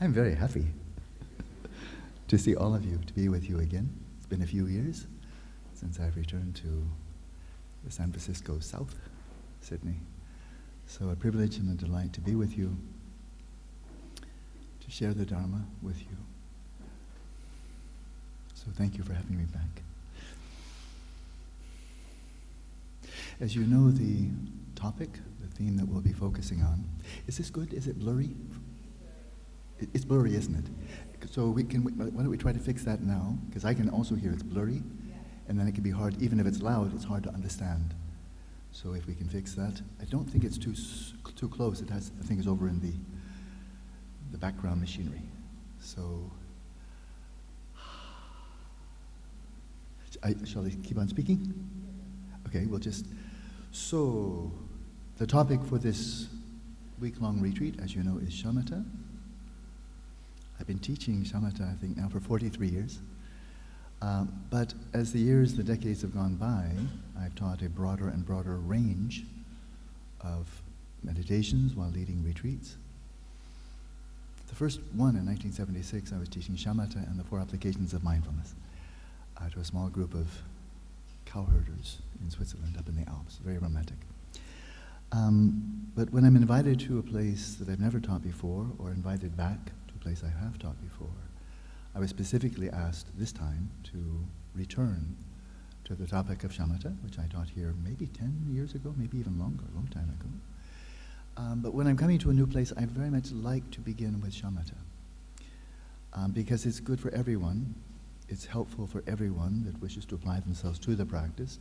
I'm very happy to see all of you, to be with you again. It's been a few years since I've returned to the San Francisco South, Sydney. So a privilege and a delight to be with you, to share the Dharma with you. So thank you for having me back. As you know, the topic, the theme that we'll be focusing on, is this good? Is it blurry? It's blurry, isn't it? So why don't we try to fix that now? Because I can also hear it's blurry, and then it can be hard, even if it's loud, it's hard to understand. So if we can fix that. I don't think it's too close. It has, I think it's over in the background machinery. So, shall I keep on speaking? Okay, we'll just, so the topic for this week-long retreat, as you know, is Shamatha. I've been teaching Shamatha, I think, now for 43 years. But as the decades have gone by, I've taught a broader and broader range of meditations while leading retreats. The first one in 1976, I was teaching Shamatha and the 4 applications of mindfulness to a small group of cowherders in Switzerland, up in the Alps, very romantic. But when I'm invited to a place that I've never taught before, or invited back to a place I have taught before, I was specifically asked this time to return to the topic of Shamatha, which I taught here maybe 10 years ago, maybe even longer, a long time ago. But when I'm coming to a new place, I very much like to begin with Shamatha, because it's good for everyone. It's helpful for everyone that wishes to apply themselves to the practice,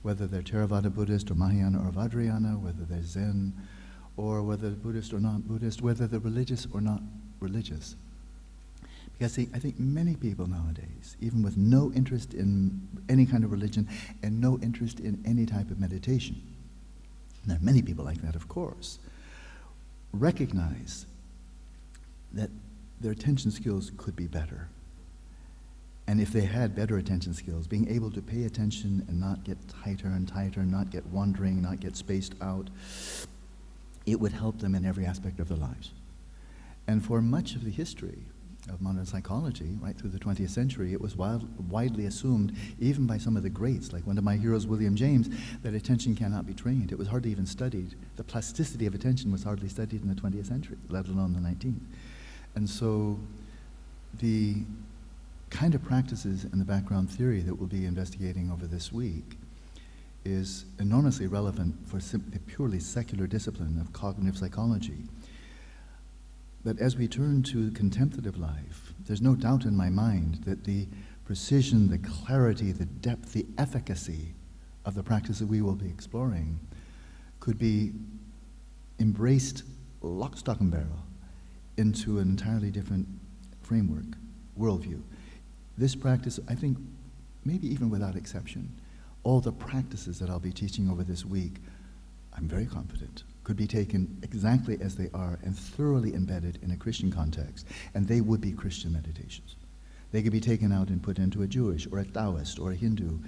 whether they're Theravada Buddhist or Mahayana or Vajrayana, whether they're Zen, or whether they're Buddhist or not Buddhist, whether they're religious or not religious. Because see, I think many people nowadays, even with no interest in any kind of religion and no interest in any type of meditation, and there are many people like that, of course, recognize that their attention skills could be better. And if they had better attention skills, being able to pay attention and not get tighter and tighter, not get wandering, not get spaced out, it would help them in every aspect of their lives. And for much of the history of modern psychology, right through the 20th century, it was widely assumed, even by some of the greats, like one of my heroes, William James, that attention cannot be trained. It was hardly even studied. The plasticity of attention was hardly studied in the 20th century, let alone the 19th. And so the kind of practices and the background theory that we'll be investigating over this week is enormously relevant for the purely secular discipline of cognitive psychology. But as we turn to contemplative life, there's no doubt in my mind that the precision, the clarity, the depth, the efficacy of the practice that we will be exploring could be embraced lock, stock, and barrel into an entirely different framework, worldview. This practice, I think, maybe even without exception, all the practices that I'll be teaching over this week, I'm very confident, could be taken exactly as they are and thoroughly embedded in a Christian context, and they would be Christian meditations. They could be taken out and put into a Jewish or a Taoist or a Hindu,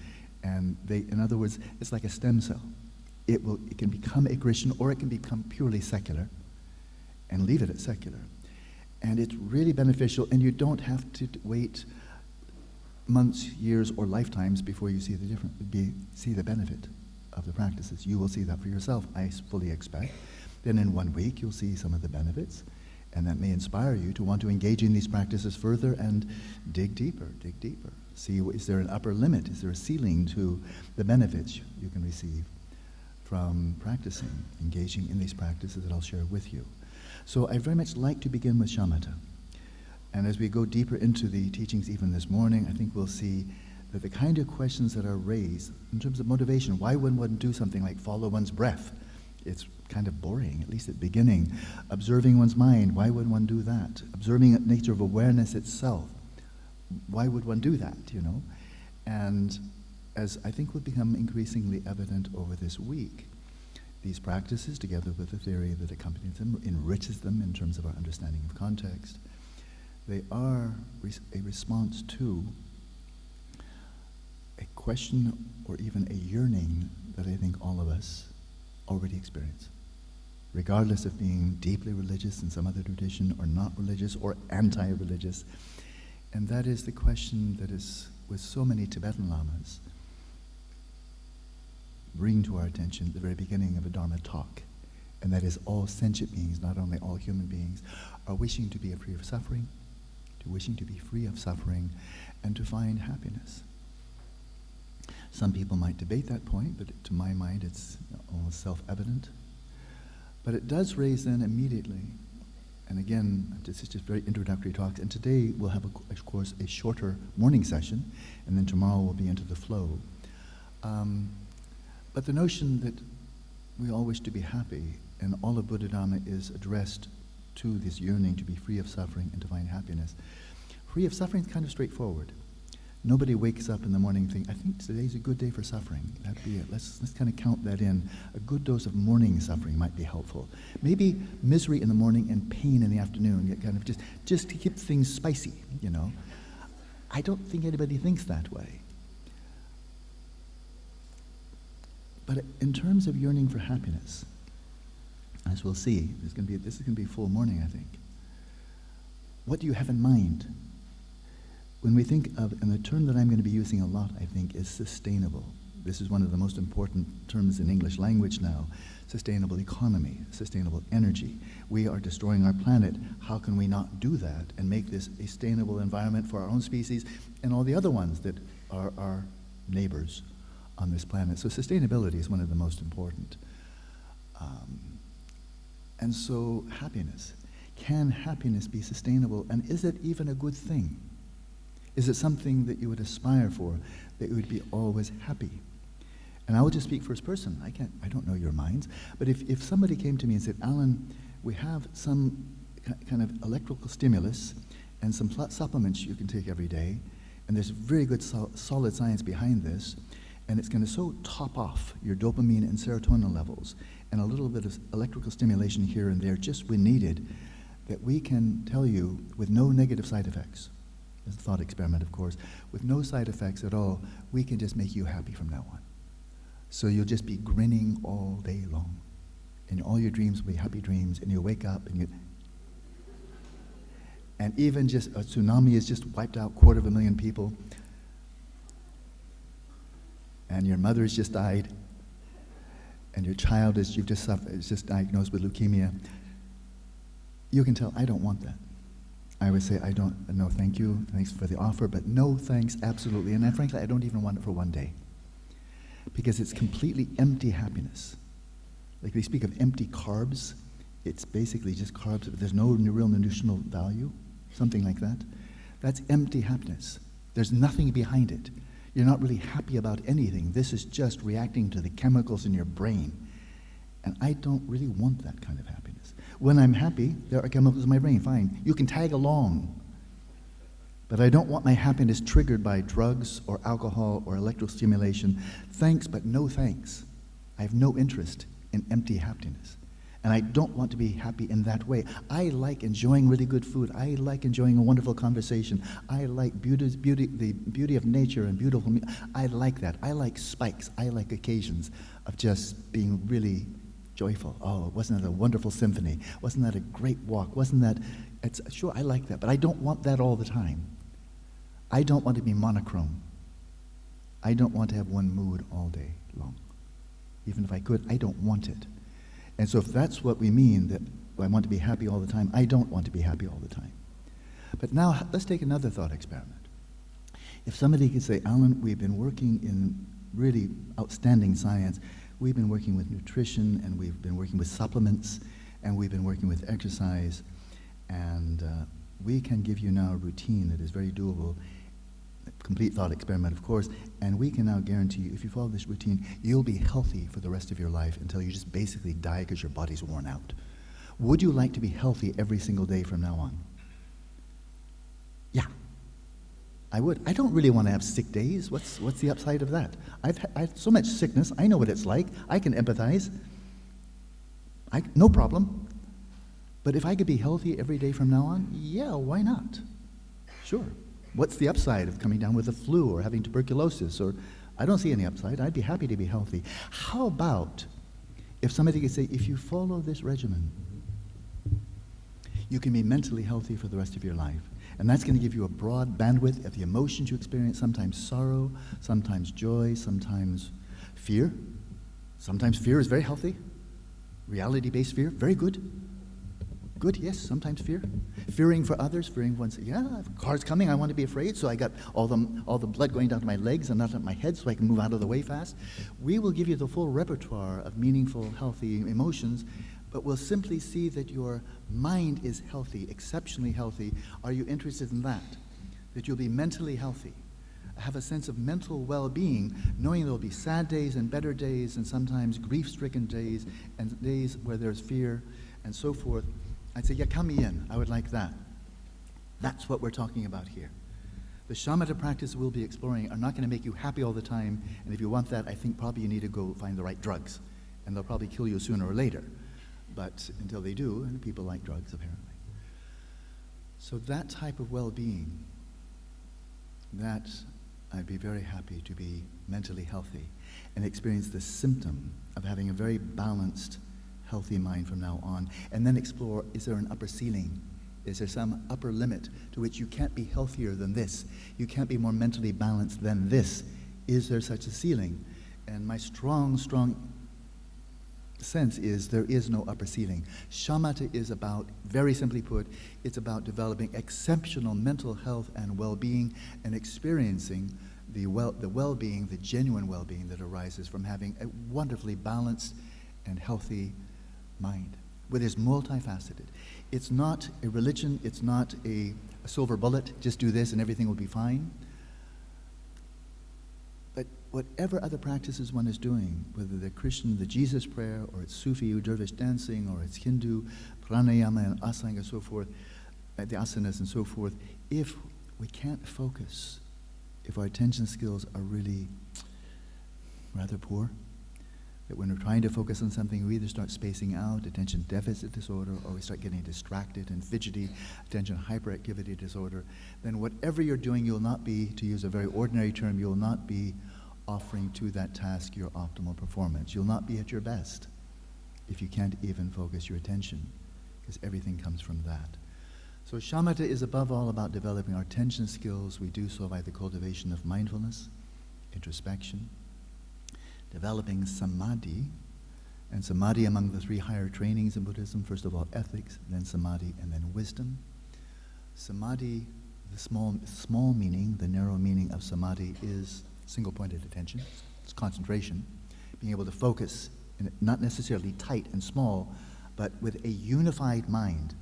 and they, in other words, it's like a stem cell. It can become a Christian, or it can become purely secular, and leave it at secular. And it's really beneficial, and you don't have to wait months, years, or lifetimes before you see the benefit of the practices. You will see that for yourself, I fully expect. Then in 1 week, you'll see some of the benefits, and that may inspire you to want to engage in these practices further and dig deeper. See, is there an upper limit? Is there a ceiling to the benefits you can receive from practicing, engaging in these practices that I'll share with you? So I very much like to begin with Shamatha. And as we go deeper into the teachings even this morning, I think we'll see that the kind of questions that are raised in terms of motivation, why would one do something like follow one's breath? It's kind of boring, at least at the beginning. Observing one's mind, why would one do that? Observing the nature of awareness itself, why would one do that, you know? And as I think will become increasingly evident over this week, these practices, together with the theory that accompanies them, enriches them in terms of our understanding of context. They are a response to a question or even a yearning that I think all of us already experience. regardless of being deeply religious in some other tradition or not religious or anti-religious. And that is the question that is, with so many Tibetan lamas, bring to our attention at the very beginning of a Dharma talk. And that is all sentient beings, not only all human beings, are wishing to be free of suffering, and to find happiness. Some people might debate that point, but to my mind it's almost self-evident. But it does raise then immediately, and again, this is just very introductory talks, and today we'll have, of course, a shorter morning session, and then tomorrow we'll be into the flow. But the notion that we all wish to be happy, and all of Buddha Dharma is addressed to this yearning to be free of suffering and to find happiness. Free of suffering is kind of straightforward. Nobody wakes up in the morning and thinks, I think today's a good day for suffering. That'd be it. Let's kind of count that in. A good dose of morning suffering might be helpful. Maybe misery in the morning and pain in the afternoon, kind of just to keep things spicy, you know. I don't think anybody thinks that way. But in terms of yearning for happiness, as we'll see, this is going to be a full morning, I think. What do you have in mind? When we think of, and the term that I'm going to be using a lot, I think, is sustainable. This is one of the most important terms in English language now. Sustainable economy, sustainable energy. We are destroying our planet. How can we not do that and make this a sustainable environment for our own species and all the other ones that are our neighbors on this planet? So sustainability is one of the most important. And so happiness. Can happiness be sustainable, and is it even a good thing? Is it something that you would aspire for, that you would be always happy? And I will just speak first person. I don't know your minds, but if somebody came to me and said, Alan, we have some kind of electrical stimulus and some supplements you can take every day, and there's very good solid science behind this, and it's going to so top off your dopamine and serotonin levels, and a little bit of electrical stimulation here and there just when needed, that we can tell you with no negative side effects. It's a thought experiment, of course. With no side effects at all, we can just make you happy from now on. So you'll just be grinning all day long. And all your dreams will be happy dreams, and you'll wake up and even just a tsunami has just wiped out 250,000 people, and your mother has just died, and your child is just diagnosed with leukemia. You can tell, I don't want that. I would say, no thank you, thanks for the offer, but no thanks, absolutely. And frankly, I don't even want it for one day. Because it's completely empty happiness. Like they speak of empty carbs, it's basically just carbs, but there's no real nutritional value, something like that. That's empty happiness. There's nothing behind it. You're not really happy about anything. This is just reacting to the chemicals in your brain. And I don't really want that kind of happiness. When I'm happy, there are chemicals in my brain, fine. You can tag along. But I don't want my happiness triggered by drugs or alcohol or electrical stimulation. Thanks, but no thanks. I have no interest in empty happiness. And I don't want to be happy in that way. I like enjoying really good food. I like enjoying a wonderful conversation. I like the beauty of nature and beautiful music. I like that. I like spikes. I like occasions of just being really joyful. Oh, wasn't that a wonderful symphony? Wasn't that a great walk? Sure, I like that, but I don't want that all the time. I don't want to be monochrome. I don't want to have one mood all day long. Even if I could, I don't want it. And so if that's what we mean, that I want to be happy all the time, I don't want to be happy all the time. But now, let's take another thought experiment. If somebody could say, Alan, we've been working in really outstanding science. We've been working with nutrition, and we've been working with supplements, and we've been working with exercise, and we can give you now a routine that is very doable, complete thought experiment, of course, and we can now guarantee you, if you follow this routine, you'll be healthy for the rest of your life until you just basically die because your body's worn out. Would you like to be healthy every single day from now on? Yeah, I would. I don't really want to have sick days. What's the upside of that? I've had so much sickness. I know what it's like. I can empathize. No problem. But if I could be healthy every day from now on, yeah, why not? Sure. What's the upside of coming down with the flu or having tuberculosis? Or I don't see any upside. I'd be happy to be healthy. How about If somebody could say, if you follow this regimen, you can be mentally healthy for the rest of your life. And that's going to give you a broad bandwidth of the emotions you experience, sometimes sorrow, sometimes joy, sometimes fear. Sometimes fear is very healthy. Reality-based fear, very good. Good, yes, sometimes fear. Fearing for others, fearing for oneself. Yeah, if a car's coming, I want to be afraid, so I got all the blood going down to my legs and not up my head so I can move out of the way fast. We will give you the full repertoire of meaningful, healthy emotions, but we'll simply see that your mind is healthy, exceptionally healthy. Are you interested in that? That you'll be mentally healthy. Have a sense of mental well-being, knowing there'll be sad days and better days and sometimes grief-stricken days and days where there's fear and so forth. I'd say, yeah, count me in. I would like that. That's what we're talking about here. The shamatha practice we'll be exploring are not going to make you happy all the time, and if you want that, I think probably you need to go find the right drugs, and they'll probably kill you sooner or later. But until they do, and people like drugs apparently. So that type of well-being, that I'd be very happy to be mentally healthy and experience the symptom of having a very balanced, healthy mind from now on, and then explore, is there an upper ceiling? Is there some upper limit to which you can't be healthier than this? You can't be more mentally balanced than this. Is there such a ceiling? And my strong sense is there is no upper ceiling. Shamatha is about, very simply put, it's about developing exceptional mental health and well-being and experiencing the well-being, the genuine well-being that arises from having a wonderfully balanced and healthy mind. But it's multifaceted. It's not a religion, it's not a silver bullet, just do this and everything will be fine. But whatever other practices one is doing, whether they're Christian, the Jesus prayer, or it's Sufi or dervish dancing, or it's Hindu, pranayama and asana and so forth, the asanas and so forth, if we can't focus, if our attention skills are really rather poor, that when we're trying to focus on something, we either start spacing out, attention deficit disorder, or we start getting distracted and fidgety, attention hyperactivity disorder, then whatever you're doing, you'll not be, to use a very ordinary term, you'll not be offering to that task your optimal performance. You'll not be at your best if you can't even focus your attention, because everything comes from that. So shamatha is above all about developing our attention skills. We do so by the cultivation of mindfulness, introspection, developing samadhi, and samadhi among the three higher trainings in Buddhism, first of all ethics, then samadhi, and then wisdom. Samadhi, the small meaning, the narrow meaning of samadhi is single-pointed attention. It's concentration, being able to focus, not necessarily tight and small, but with a unified mind.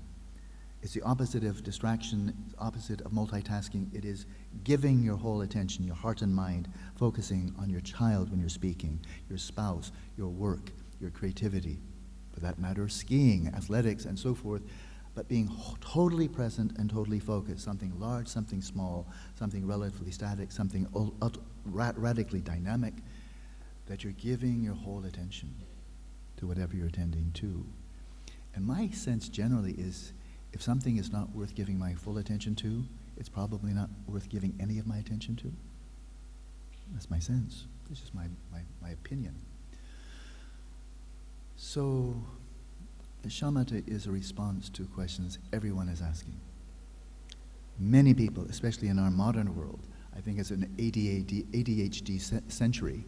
It's the opposite of distraction, it's opposite of multitasking. It is giving your whole attention, your heart and mind, focusing on your child when you're speaking, your spouse, your work, your creativity, for that matter, skiing, athletics, and so forth, but being totally present and totally focused, something large, something small, something relatively static, something radically dynamic, that you're giving your whole attention to whatever you're attending to. And my sense generally is, if something is not worth giving my full attention to, it's probably not worth giving any of my attention to. That's my sense. This is my opinion. So, the shamatha is a response to questions everyone is asking. Many people, especially in our modern world, I think it's an ADHD century.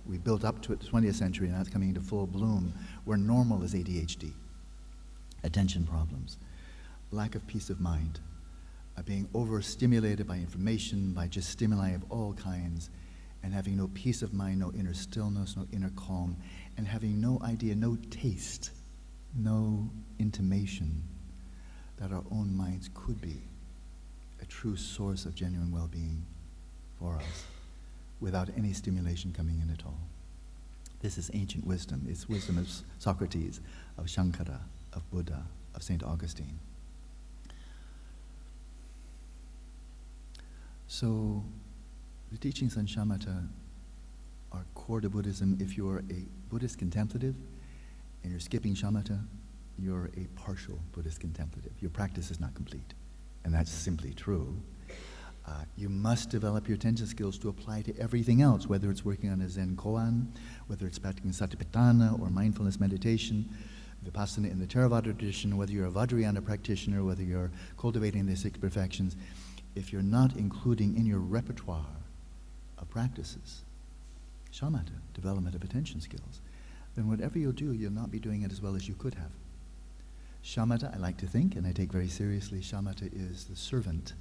We built up to it the 20th century, and now it's coming into full bloom, where normal is ADHD. Attention problems. Lack of peace of mind, being overstimulated by information, by just stimuli of all kinds, and having no peace of mind, no inner stillness, no inner calm, and having no idea, no taste, no intimation that our own minds could be a true source of genuine well-being for us without any stimulation coming in at all. This is ancient wisdom. It's wisdom of Socrates, of Shankara, of Buddha, of St. Augustine. So, the teachings on shamatha are core to Buddhism. If you're a Buddhist contemplative and you're skipping shamatha, you're a partial Buddhist contemplative. Your practice is not complete, and that's simply true. You must develop your attention skills to apply to everything else, whether it's working on a Zen koan, whether it's practicing satipatthana or mindfulness meditation, vipassana in the Theravada tradition, whether you're a Vajrayana practitioner, whether you're cultivating the 6 perfections. If you're not including in your repertoire of practices shamatha, development of attention skills, then whatever you'll do, you'll not be doing it as well as you could have. Shamatha, I like to think, and I take very seriously, shamatha is the servant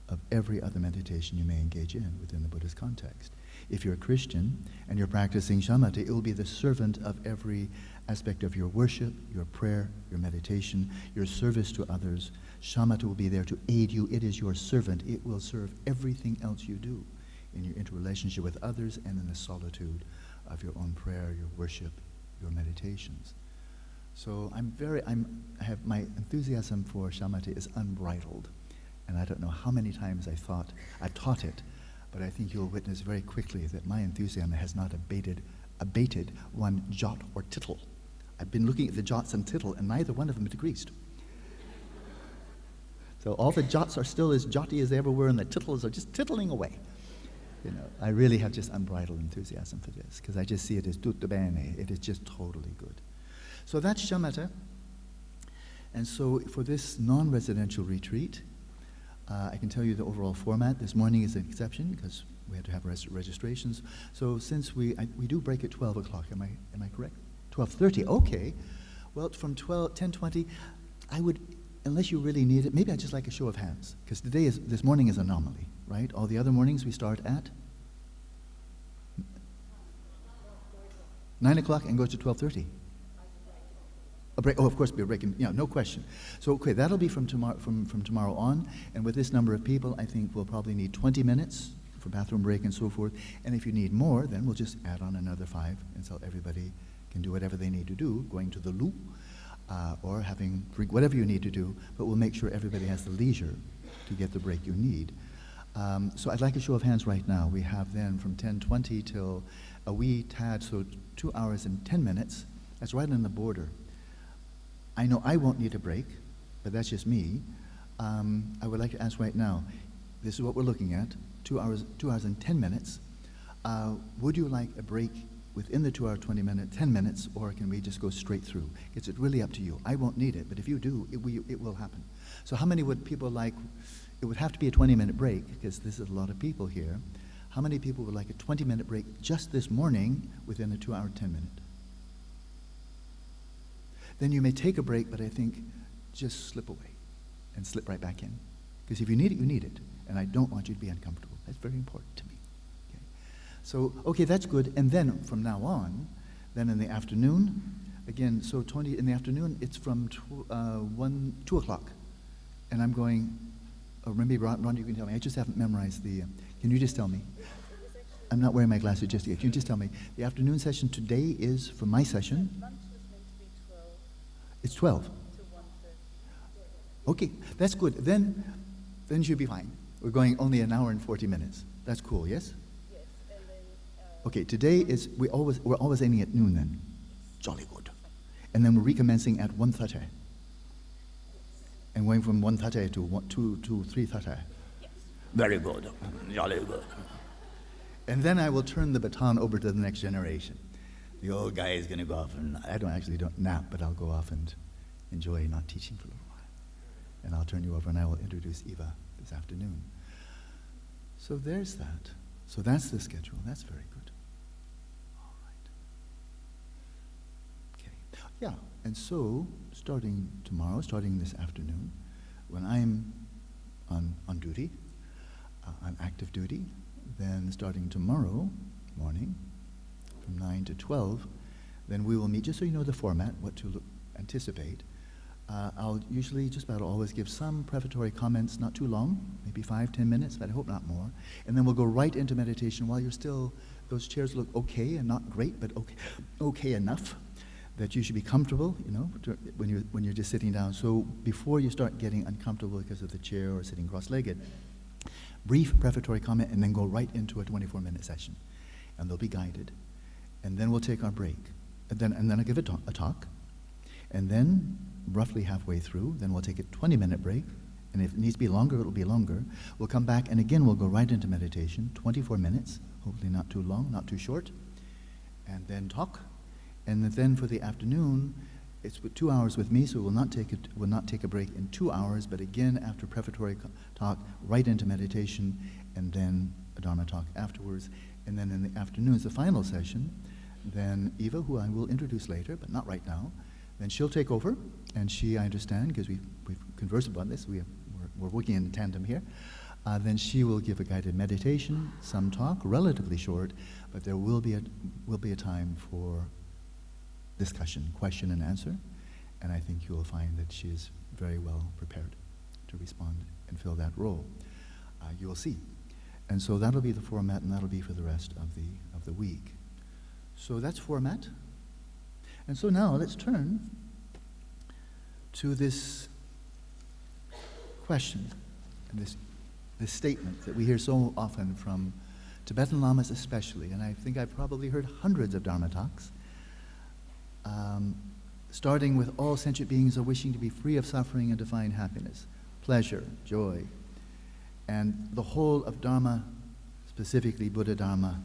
of every other meditation you may engage in within the Buddhist context. If you're a Christian and you're practicing shamatha, it will be the servant of every aspect of your worship, your prayer, your meditation, your service to others. Shamatha will be there to aid you. It is your servant. It will serve everything else you do in your interrelationship with others and in the solitude of your own prayer, your worship, your meditations. So I have my enthusiasm for shamatha is unbridled. And I don't know how many times I've taught it, but I think you'll witness very quickly that my enthusiasm has not abated one jot or tittle. I've been looking at the jots and tittle, and neither one of them decreased. So all the jots are still as jotty as they ever were, and the tittles are just tittling away. You know, I really have just unbridled enthusiasm for this, because I just see it as tutto bene. It is just totally good. So that's shamatha. And so for this non-residential retreat, I can tell you the overall format. This morning is an exception because we had to have registrations. So since we do break at 12 o'clock, am I correct? 12:30, okay. Well, from 10:20, I would, unless you really need it, maybe I'd just like a show of hands, because this morning is anomaly, right? All the other mornings we start at 9 o'clock and go to 12:30. A break. Oh, of course, we're breaking. Yeah, no question. So, okay, that'll be from tomorrow on. And with this number of people, I think we'll probably need 20 minutes for bathroom break and so forth. And if you need more, then we'll just add on another 5 until everybody can do whatever they need to do, going to the loo or having drink, whatever you need to do. But we'll make sure everybody has the leisure to get the break you need. So I'd like a show of hands right now. We have then from 10:20 till a wee tad, so 2 hours and 10 minutes. That's right on the border. I know I won't need a break, but that's just me. I would like to ask right now, this is what we're looking at, 2 hours and 10 minutes. Would you like a break within the 2 hour, 10 minutes, or can we just go straight through? It's really up to you. I won't need it, but if you do, it will happen. So how many would people like, it would have to be a 20-minute break, because this is a lot of people here. How many people would like a 20-minute break just this morning within a 2 hour, 10 minute? Then you may take a break, but I think just slip away and slip right back in. Because if you need it, you need it. And I don't want you to be uncomfortable. That's very important to me. Okay. So, okay, that's good. And then from now on, then in the afternoon, again, so Tony, in the afternoon, it's from 2 o'clock. And I'm going, oh, maybe Ron, you can tell me. I just haven't memorized the, can you just tell me? I'm not wearing my glasses just yet. Can you just tell me? The afternoon session today is, for my session, it's 12. Okay, that's good. Then you'll be fine. We're going only an hour and 40 minutes. That's cool, yes? Yes, and then... Okay, today is, we're always ending at noon then. Jolly good. And then we're recommencing at 1:30. And going from 1:30 to 3:30. Yes. Very good. Jolly good. And then I will turn the baton over to the next generation. The old guy is going to go off, and I don't nap, but I'll go off and enjoy not teaching for a little while. And I'll turn you over, and I will introduce Eva this afternoon. So there's that. So that's the schedule. That's very good. All right. Okay. Yeah, and so starting tomorrow, starting this afternoon, when I'm on duty, on active duty, then starting tomorrow morning, from 9 to 12, then we will meet, just so you know the format, what to anticipate. I'll usually just about always give some prefatory comments, not too long, maybe 5-10 minutes, but I hope not more. And then we'll go right into meditation while you're still, those chairs look okay and not great, but okay enough that you should be comfortable, you know, when you're just sitting down. So before you start getting uncomfortable because of the chair or sitting cross-legged, brief prefatory comment and then go right into a 24-minute session. And they'll be guided. And then we'll take our break. And then I'll give a talk. And then, roughly halfway through, then we'll take a 20-minute break, And if it needs to be longer, it'll be longer. We'll come back, and again, we'll go right into meditation, 24 minutes, hopefully not too long, not too short, and then talk. And then for the afternoon, it's 2 hours with me, so we'll not take a break in 2 hours, but again, after prefatory talk, right into meditation, and then a Dharma talk afterwards. And then in the afternoon is the final session. Then Eva, who I will introduce later, but not right now, then she'll take over, and she, I understand, because we've conversed about this, we're working in tandem here, then she will give a guided meditation, some talk, relatively short, but there will be a time for discussion, question and answer, and I think you will find that she is very well prepared to respond and fill that role. You will see. And so that'll be the format, and that'll be for the rest of the week. So that's format. And so now let's turn to this question and this statement that we hear so often from Tibetan Lamas especially, and I think I've probably heard hundreds of Dharma talks, starting with all sentient beings are wishing to be free of suffering and to find happiness, pleasure, joy. And the whole of Dharma, specifically Buddha Dharma,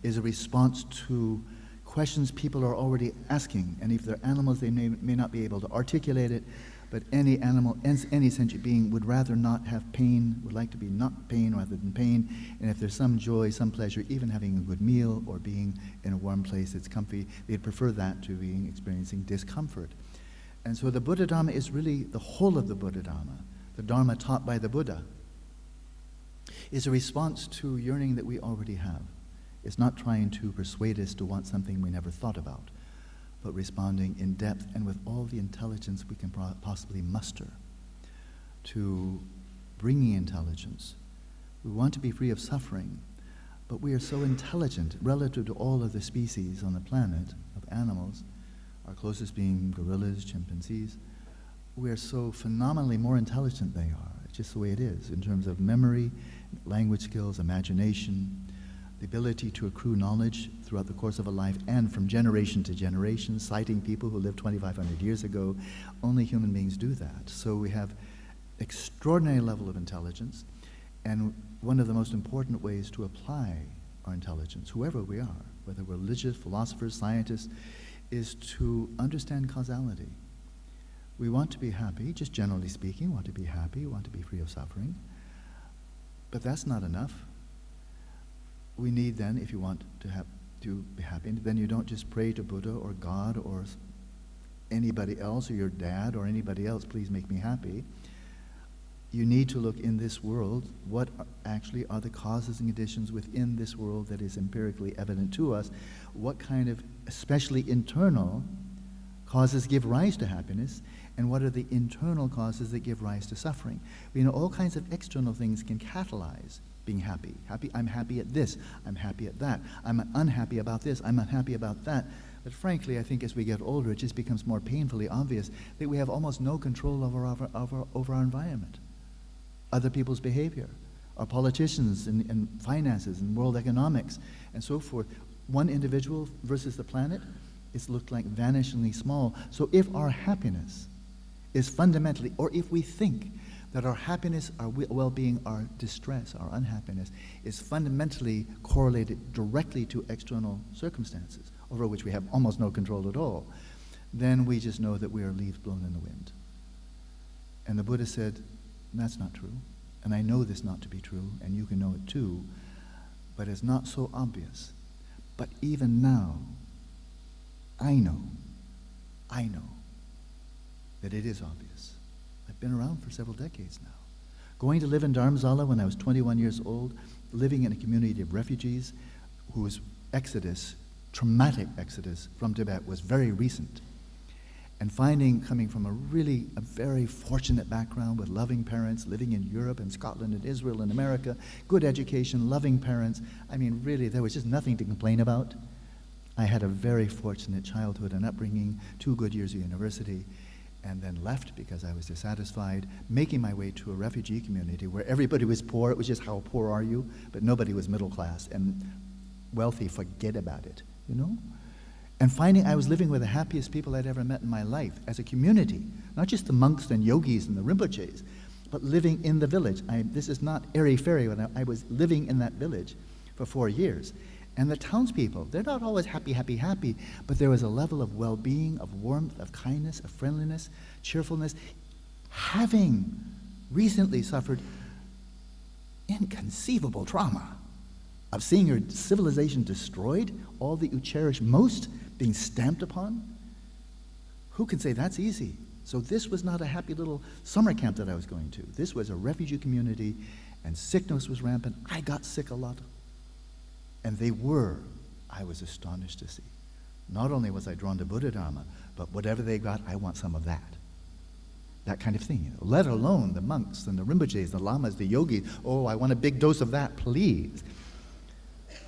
is a response to questions people are already asking, and if they're animals, they may not be able to articulate it, but any animal, any sentient being would rather not have pain, would like to be not pain rather than pain, and if there's some joy, some pleasure, even having a good meal or being in a warm place that's comfy, they'd prefer that to experiencing discomfort. And so the Buddha Dharma is really the whole of the Buddha Dharma, the Dharma taught by the Buddha, is a response to yearning that we already have. It's not trying to persuade us to want something we never thought about, but responding in depth and with all the intelligence we can possibly muster to bringing intelligence. We want to be free of suffering, but we are so intelligent relative to all of the species on the planet of animals, our closest being gorillas, chimpanzees. We are so phenomenally more intelligent than they are. It's just the way it is in terms of memory, language skills, imagination, the ability to accrue knowledge throughout the course of a life and from generation to generation, citing people who lived 2,500 years ago. Only human beings do that. So we have extraordinary level of intelligence, and one of the most important ways to apply our intelligence, whoever we are, whether we're religious, philosophers, scientists, is to understand causality. We want to be happy, just generally speaking, want to be happy, want to be free of suffering, but that's not enough. We need then, if you want to be happy, then you don't just pray to Buddha or God or anybody else or your dad or anybody else, please make me happy. You need to look in this world, what actually are the causes and conditions within this world that is empirically evident to us, what kind of, especially internal, causes give rise to happiness, and what are the internal causes that give rise to suffering. We know all kinds of external things can catalyze being happy. I'm happy at this, I'm happy at that, I'm unhappy about this, I'm unhappy about that. But frankly, I think as we get older, it just becomes more painfully obvious that we have almost no control over our environment, other people's behavior, our politicians and finances and world economics and so forth. One individual versus the planet, it's looked like vanishingly small. So if our happiness is fundamentally, or if we think that our happiness, our well-being, our distress, our unhappiness is fundamentally correlated directly to external circumstances, over which we have almost no control at all, then we just know that we are leaves blown in the wind. And the Buddha said, that's not true. And I know this not to be true, and you can know it too, but it's not so obvious. But even now, I know that it is obvious. I've been around for several decades now. Going to live in Dharamsala when I was 21 years old, living in a community of refugees whose exodus, traumatic exodus from Tibet was very recent. And coming from a very fortunate background with loving parents, living in Europe and Scotland and Israel and America, good education, loving parents. I mean, really, there was just nothing to complain about. I had a very fortunate childhood and upbringing, 2 good years of university, and then left because I was dissatisfied, making my way to a refugee community where everybody was poor. It was just, how poor are you? But nobody was middle class, and wealthy, forget about it, you know? And finding I was living with the happiest people I'd ever met in my life as a community, not just the monks and yogis and the Rinpoches, but living in the village. This is not airy-fairy. When I was living in that village for 4 years. And the townspeople, they're not always happy, happy, happy, but there was a level of well-being, of warmth, of kindness, of friendliness, cheerfulness. Having recently suffered inconceivable trauma of seeing your civilization destroyed, all that you cherish most being stamped upon, who can say that's easy? So this was not a happy little summer camp that I was going to. This was a refugee community, and sickness was rampant. I got sick a lot. And I was astonished to see. Not only was I drawn to Buddha Dharma, but whatever they got, I want some of that. That kind of thing. Let alone the monks and the Rinpoches, the Lamas, the yogis. Oh, I want a big dose of that, please.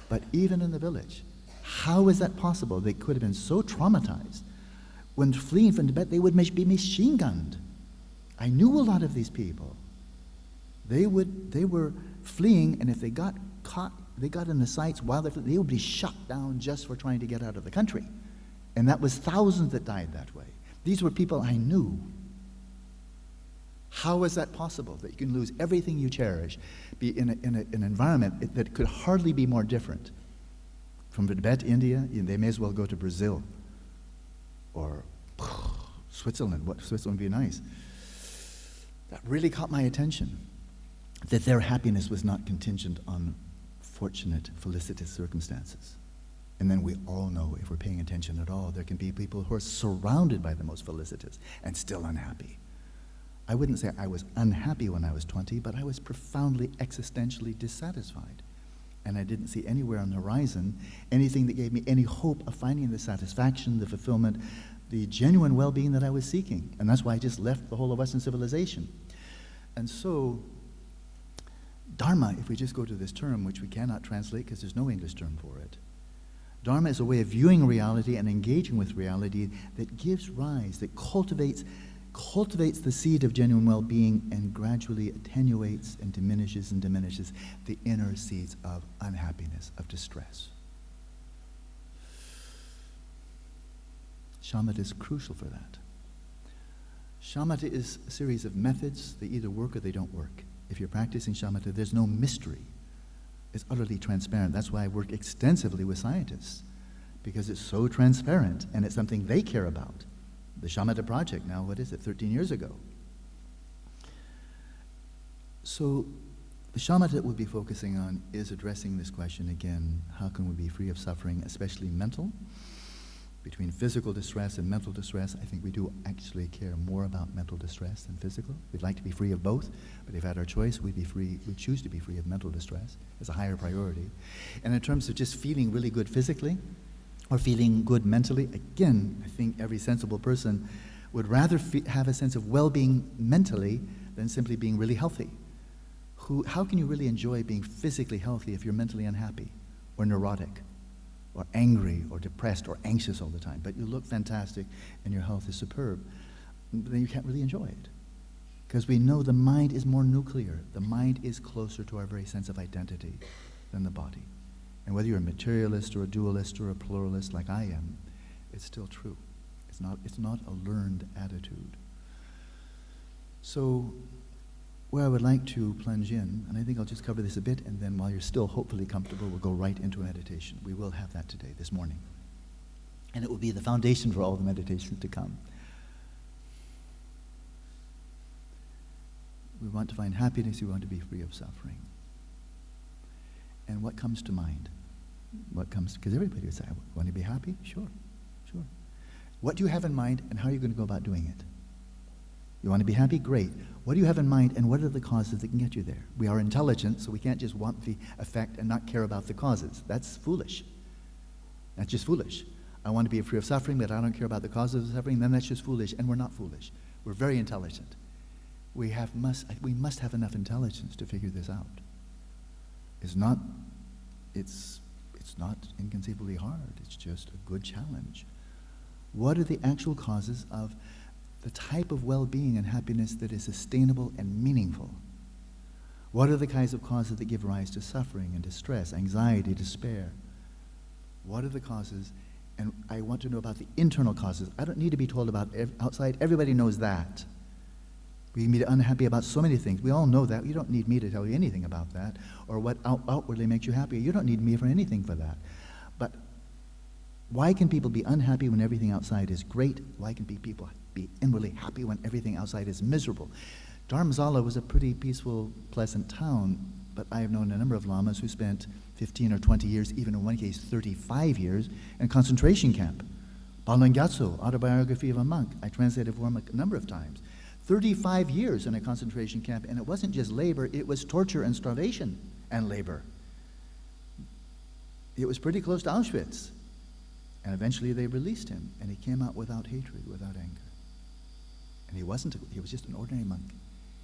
But even in the village, how is that possible? They could have been so traumatized. When fleeing from Tibet, they would be machine gunned. I knew a lot of these people. They were fleeing, and if they got caught, they got in the sights while they would be shot down just for trying to get out of the country. And that was thousands that died that way. These were people I knew. How is that possible, that you can lose everything you cherish, be in an environment that could hardly be more different? From Tibet, India, they may as well go to Brazil or Switzerland. Switzerland would be nice. That really caught my attention, that their happiness was not contingent on fortunate, felicitous circumstances. And then we all know, if we're paying attention at all, there can be people who are surrounded by the most felicitous and still unhappy. I wouldn't say I was unhappy when I was 20, but I was profoundly existentially dissatisfied. And I didn't see anywhere on the horizon anything that gave me any hope of finding the satisfaction, the fulfillment, the genuine well-being that I was seeking. And that's why I just left the whole of Western civilization. And so, Dharma, if we just go to this term, which we cannot translate because there's no English term for it, Dharma is a way of viewing reality and engaging with reality that gives rise, that cultivates the seed of genuine well-being and gradually attenuates and diminishes the inner seeds of unhappiness, of distress. Shamatha is crucial for that. Shamatha is a series of methods. They either work or they don't work. If you're practicing shamatha, there's no mystery. It's utterly transparent. That's why I work extensively with scientists, because it's so transparent and it's something they care about. The Shamatha project now, 13 years ago. So the shamatha that we'll be focusing on is addressing this question again: how can we be free of suffering, especially mental? Between physical distress and mental distress, I think we do actually care more about mental distress than physical. We'd like to be free of both, but if we had our choice, we'd choose to be free of mental distress as a higher priority. And in terms of just feeling really good physically, or feeling good mentally, again, I think every sensible person would rather have a sense of well-being mentally than simply being really healthy. How can you really enjoy being physically healthy if you're mentally unhappy, or neurotic, or angry, or depressed, or anxious all the time? But you look fantastic and your health is superb. Then you can't really enjoy it. Because we know the mind is more nuclear. The mind is closer to our very sense of identity than the body. And whether you're a materialist or a dualist or a pluralist like I am, it's still true. It's not a learned attitude. So where I would like to plunge in, and I think I'll just cover this a bit, and then while you're still hopefully comfortable, we'll go right into meditation. We will have that today, this morning. And it will be the foundation for all the meditations to come. We want to find happiness, we want to be free of suffering. And what comes to mind? Because everybody would say, want to be happy? Sure. What do you have in mind, and how are you going to go about doing it? You want to be happy? Great. What do you have in mind, and what are the causes that can get you there? We are intelligent, so we can't just want the effect and not care about the causes. That's foolish. That's just foolish. I want to be free of suffering, but I don't care about the causes of suffering, then that's just foolish, and we're not foolish. We're very intelligent. We must have enough intelligence to figure this out. It's not inconceivably hard. It's just a good challenge. What are the actual causes of the type of well-being and happiness that is sustainable and meaningful? What are the kinds of causes that give rise to suffering and distress, anxiety, despair? What are the causes? And I want to know about the internal causes. I don't need to be told about outside. Everybody knows that. We can be unhappy about so many things. We all know that. You don't need me to tell you anything about that, or what outwardly makes you happy. You don't need me for anything for that. But why can people be unhappy when everything outside is great? Why can people be inwardly happy when everything outside is miserable? Dharamsala was a pretty peaceful, pleasant town, but I have known a number of lamas who spent 15 or 20 years, even in one case 35 years, in a concentration camp. Balnang Gyatso, Autobiography of a Monk, I translated for him a number of times. 35 years in a concentration camp, and it wasn't just labor, it was torture and starvation and labor. It was pretty close to Auschwitz. And eventually they released him, and he came out without hatred, without anger. And he was just an ordinary monk.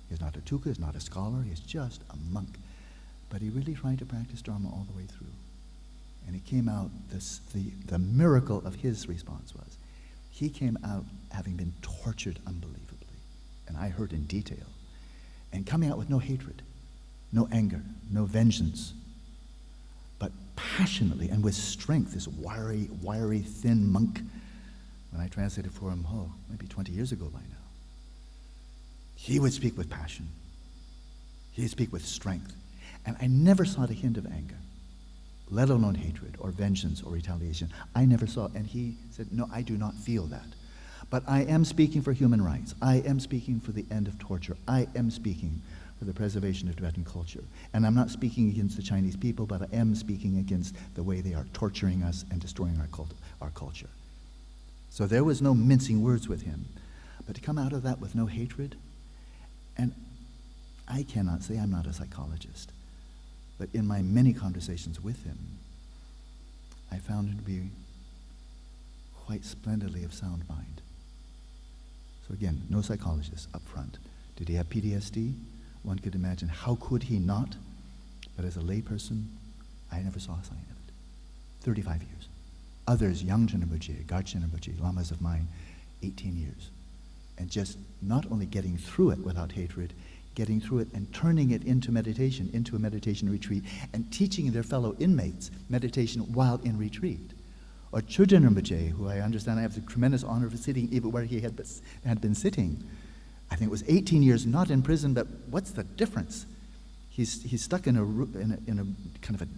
He's not a tuka, he's not a scholar, he's just a monk. But he really tried to practice Dharma all the way through. And he came out, the miracle of his response was, he came out having been tortured unbelievably. And I heard in detail. And coming out with no hatred, no anger, no vengeance, but passionately and with strength, this wiry, thin monk, when I translated for him, maybe 20 years ago by now, he would speak with passion. He'd speak with strength. And I never saw the hint of anger, let alone hatred or vengeance or retaliation. I never saw, and he said, no, I do not feel that. But I am speaking for human rights. I am speaking for the end of torture. I am speaking for the preservation of Tibetan culture. And I'm not speaking against the Chinese people, but I am speaking against the way they are torturing us and destroying our culture. So there was no mincing words with him. But to come out of that with no hatred, and I cannot say I'm not a psychologist, but in my many conversations with him, I found him to be quite splendidly of sound mind. So again, no psychologist up front. Did he have PTSD? One could imagine, how could he not? But as a layperson, I never saw a sign of it. 35 years. Others, Yangchen Rinpoche, Garchen Rinpoche, lamas of mine, 18 years. And just not only getting through it without hatred, getting through it and turning it into meditation, into a meditation retreat, and teaching their fellow inmates meditation while in retreat. Or Chögyam Rinpoche, who I understand I have the tremendous honor of sitting even where he had been sitting. I think it was 18 years, not in prison, but what's the difference? He's stuck in a kind of a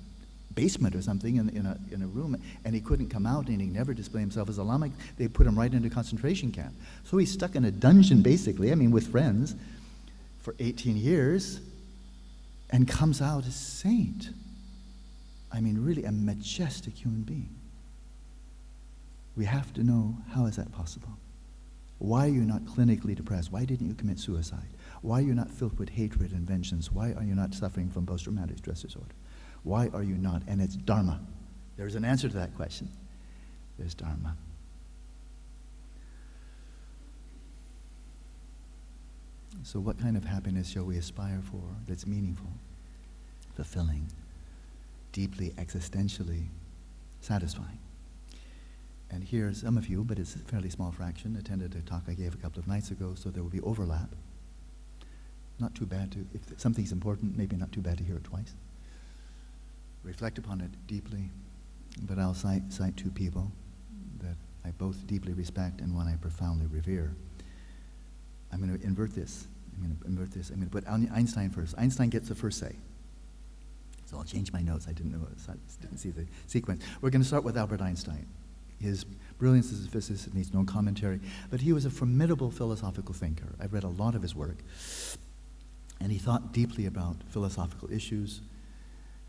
basement or something, in a room, and he couldn't come out, and he never displayed himself as a lama. They put him right into a concentration camp. So he's stuck in a dungeon, basically, with friends, for 18 years, and comes out a saint. Really a majestic human being. We have to know, how is that possible? Why are you not clinically depressed? Why didn't you commit suicide? Why are you not filled with hatred and vengeance? Why are you not suffering from post-traumatic stress disorder? Why are you not? And it's Dharma. There's an answer to that question. There's Dharma. So what kind of happiness shall we aspire for that's meaningful, fulfilling, deeply existentially satisfying? And here some of you, but it's a fairly small fraction, attended a talk I gave a couple of nights ago, so there will be overlap. Not too bad if something's important, maybe not too bad to hear it twice. Reflect upon it deeply, but I'll cite two people that I both deeply respect and one I profoundly revere. I'm going to invert this. I'm going to put Einstein first. Einstein gets the first say. So I'll change my notes. I didn't see the sequence. We're going to start with Albert Einstein. His brilliance as a physicist needs no commentary, but he was a formidable philosophical thinker. I've read a lot of his work, and he thought deeply about philosophical issues.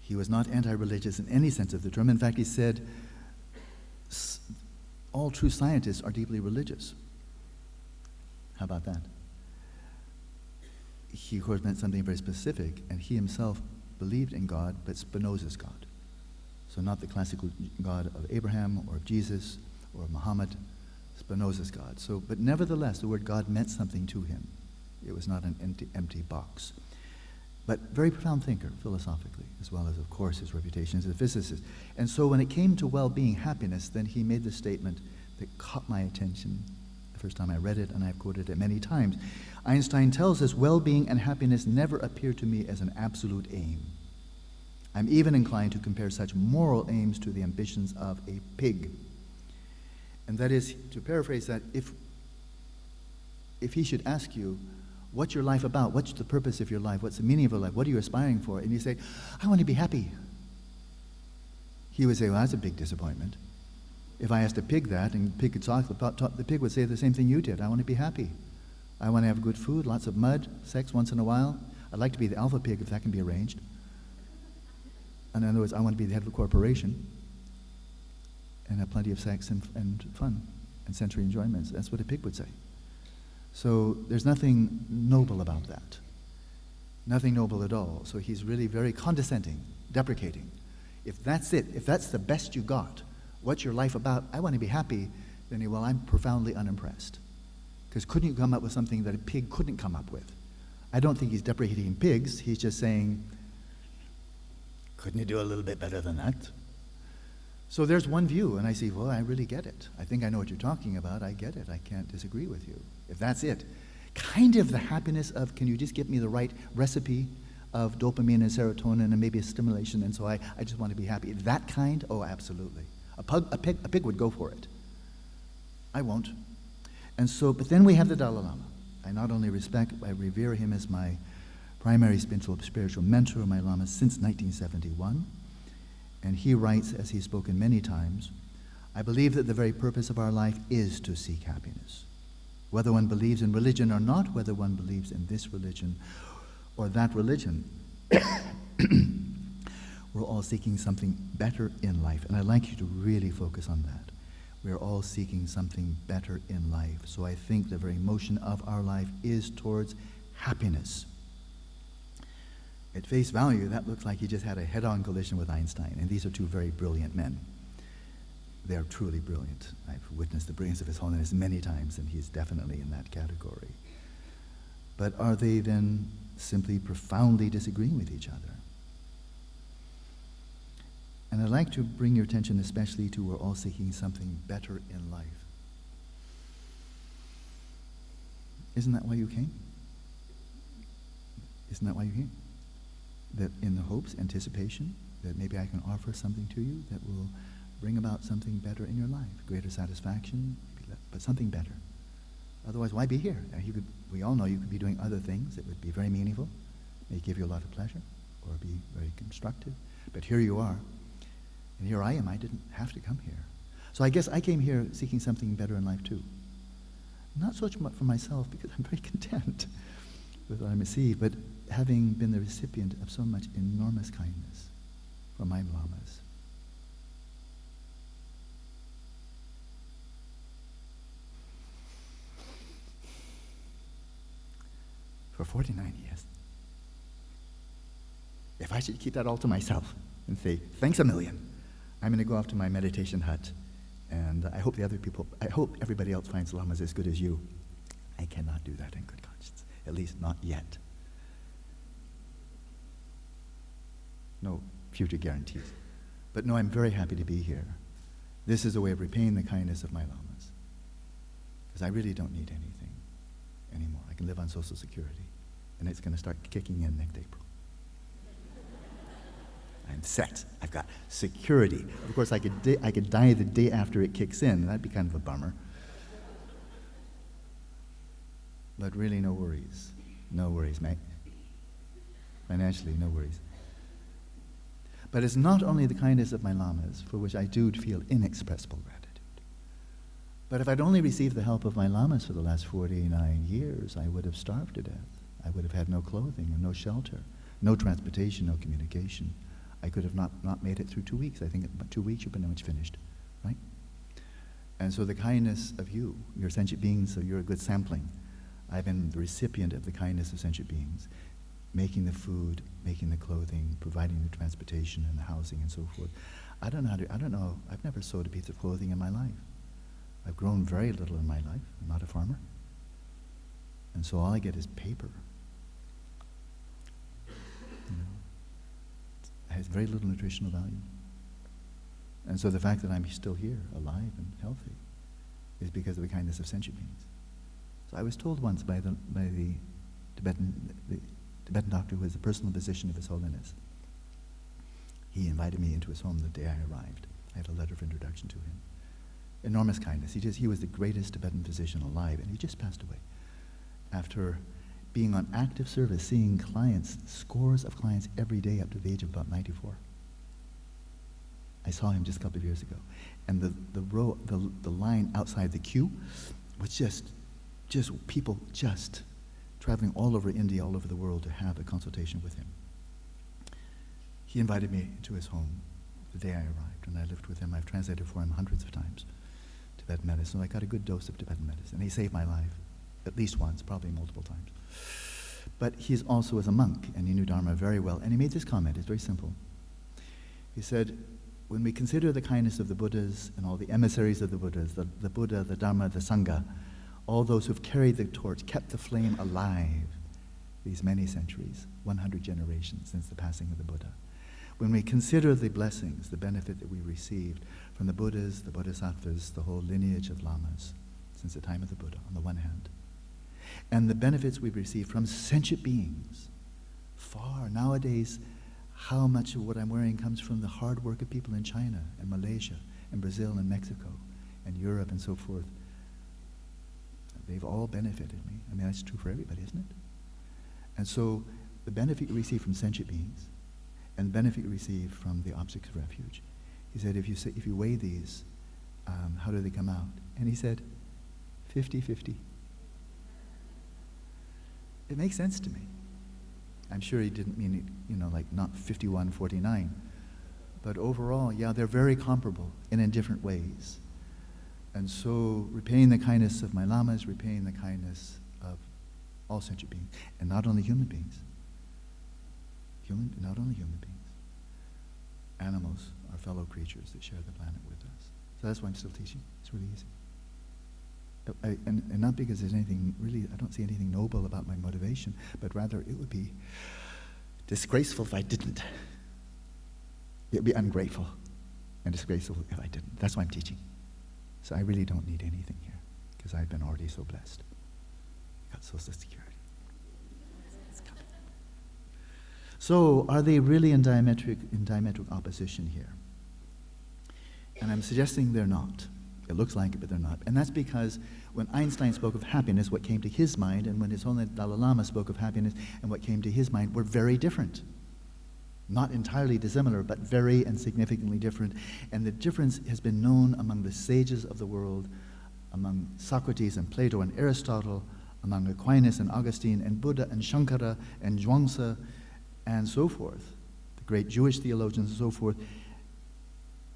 He was not anti-religious in any sense of the term. In fact, he said, all true scientists are deeply religious. How about that? He, of course, meant something very specific, and he himself believed in God, but Spinoza's God. So not the classical God of Abraham or of Jesus or of Muhammad, Spinoza's God. So, but nevertheless, the word God meant something to him. It was not an empty box. But very profound thinker, philosophically, as well as, of course, his reputation as a physicist. And so when it came to well-being, happiness, then he made the statement that caught my attention the first time I read it, and I've quoted it many times. Einstein tells us, well-being and happiness never appear to me as an absolute aim. I'm even inclined to compare such moral aims to the ambitions of a pig. And that is, to paraphrase that, if he should ask you, what's your life about? What's the purpose of your life? What's the meaning of your life? What are you aspiring for? And you say, I want to be happy. He would say, well, that's a big disappointment. If I asked a pig that, and the pig could talk, the pig would say the same thing you did. I want to be happy. I want to have good food, lots of mud, sex once in a while. I'd like to be the alpha pig if that can be arranged. In other words, I want to be the head of a corporation and have plenty of sex and fun and sensory enjoyments. That's what a pig would say. So there's nothing noble about that. Nothing noble at all. So he's really very condescending, deprecating. If that's it, if that's the best you got, what's your life about? I want to be happy. Then well, I'm profoundly unimpressed. Because couldn't you come up with something that a pig couldn't come up with? I don't think he's deprecating pigs. He's just saying, couldn't you do a little bit better than that? So there's one view, and I say, well, I really get it. I think I know what you're talking about. I get it. I can't disagree with you. If that's it. Kind of the happiness of, can you just give me the right recipe of dopamine and serotonin and maybe a stimulation, and so I just want to be happy. That kind? Oh, absolutely. A pig would go for it. I won't. And so, but then we have the Dalai Lama. I not only I revere him as my primary spiritual mentor, my Lama, since 1971. And he writes, as he's spoken many times, I believe that the very purpose of our life is to seek happiness. Whether one believes in religion or not, whether one believes in this religion or that religion, we're all seeking something better in life. And I'd like you to really focus on that. We're all seeking something better in life. So I think the very motion of our life is towards happiness. At face value, that looks like he just had a head-on collision with Einstein. And these are two very brilliant men. They are truly brilliant. I've witnessed the brilliance of His Holiness many times, and he's definitely in that category. But are they then simply profoundly disagreeing with each other? And I'd like to bring your attention especially to we're all seeking something better in life. Isn't that why you came? Isn't that why you came? That in the hopes, anticipation, that maybe I can offer something to you that will bring about something better in your life, greater satisfaction, but something better. Otherwise, why be here? We all know you could be doing other things that would be very meaningful, may give you a lot of pleasure, or be very constructive. But here you are, and here I am. I didn't have to come here. So I guess I came here seeking something better in life too. Not so much for myself, because I'm very content with what I receive, but having been the recipient of so much enormous kindness from my lamas. For 49 years. If I should keep that all to myself and say, thanks a million, I'm going to go off to my meditation hut, and I hope everybody else finds lamas as good as you. I cannot do that in good conscience, at least not yet. No future guarantees. But no, I'm very happy to be here. This is a way of repaying the kindness of my lamas, because I really don't need anything anymore. I can live on Social Security, and it's going to start kicking in next April. I'm set. I've got security. Of course, I could die the day after it kicks in. That'd be kind of a bummer. But really, no worries. No worries, mate. Financially, no worries. But it's not only the kindness of my lamas, for which I do feel inexpressible gratitude. But if I'd only received the help of my lamas for the last 49 years, I would have starved to death. I would have had no clothing and no shelter, no transportation, no communication. I could have not made it through 2 weeks. I think in about 2 weeks you're pretty much finished, right? And so the kindness of you, you're sentient beings, so you're a good sampling. I've been the recipient of the kindness of sentient beings, making the food, making the clothing, providing the transportation and the housing and so forth. I don't know, I've never sewed a piece of clothing in my life. I've grown very little in my life. I'm not a farmer. And so all I get is paper. You know, it has very little nutritional value. And so the fact that I'm still here, alive and healthy, is because of the kindness of sentient beings. So I was told once by the Tibetan doctor who was the personal physician of His Holiness. He invited me into his home the day I arrived. I had a letter of introduction to him. Enormous kindness. He was the greatest Tibetan physician alive, and he just passed away after being on active service, seeing clients, scores of clients every day up to the age of about 94. I saw him just a couple of years ago. And the line outside the queue was just people just traveling all over India, all over the world to have a consultation with him. He invited me to his home the day I arrived, and I lived with him. I've translated for him hundreds of times Tibetan medicine. I got a good dose of Tibetan medicine. He saved my life at least once, probably multiple times. But he's also as a monk, and he knew Dharma very well. And he made this comment, it's very simple. He said, when we consider the kindness of the Buddhas and all the emissaries of the Buddhas, the Buddha, the Dharma, the Sangha, all those who've carried the torch, kept the flame alive these many centuries, 100 generations since the passing of the Buddha. When we consider the blessings, the benefit that we received from the Buddhas, the Bodhisattvas, the whole lineage of lamas since the time of the Buddha, on the one hand, and the benefits we've received from sentient beings, far nowadays, how much of what I'm wearing comes from the hard work of people in China and Malaysia and Brazil and Mexico and Europe and so forth. They've all benefited me. I mean, that's true for everybody, isn't it? And so the benefit you receive from sentient beings and the benefit you receive from the objects of refuge. He said, if you weigh these, how do they come out? And he said, 50-50. It makes sense to me. I'm sure he didn't mean it, like not 51-49. But overall, yeah, they're very comparable and in different ways. And so repaying the kindness of my lamas, repaying the kindness of all sentient beings, and not only human beings. Not only human beings. Animals are fellow creatures that share the planet with us. So that's why I'm still teaching. It's really easy. And not because there's anything really, I don't see anything noble about my motivation, but rather it would be disgraceful if I didn't. It would be ungrateful and disgraceful if I didn't. That's why I'm teaching. So I really don't need anything here because I've been already so blessed. Got Social Security. It's coming. So are they really in diametric opposition here? And I'm suggesting they're not. It looks like it, but they're not. And that's because when Einstein spoke of happiness, what came to his mind, and when His Holiness Dalai Lama spoke of happiness, and what came to his mind were very different. Not entirely dissimilar, but very and significantly different. And the difference has been known among the sages of the world, among Socrates and Plato and Aristotle, among Aquinas and Augustine and Buddha and Shankara and Zhuangzi and so forth, the great Jewish theologians and so forth.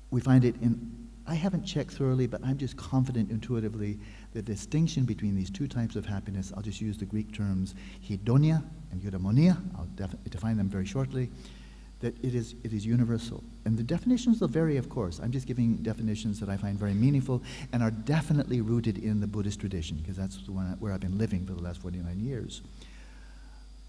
We find it in, I haven't checked thoroughly, but I'm just confident intuitively the distinction between these two types of happiness, I'll just use the Greek terms Hedonia and Eudaimonia, I'll define them very shortly, that it is universal. And the definitions will vary, of course. I'm just giving definitions that I find very meaningful and are definitely rooted in the Buddhist tradition, because that's the one where I've been living for the last 49 years.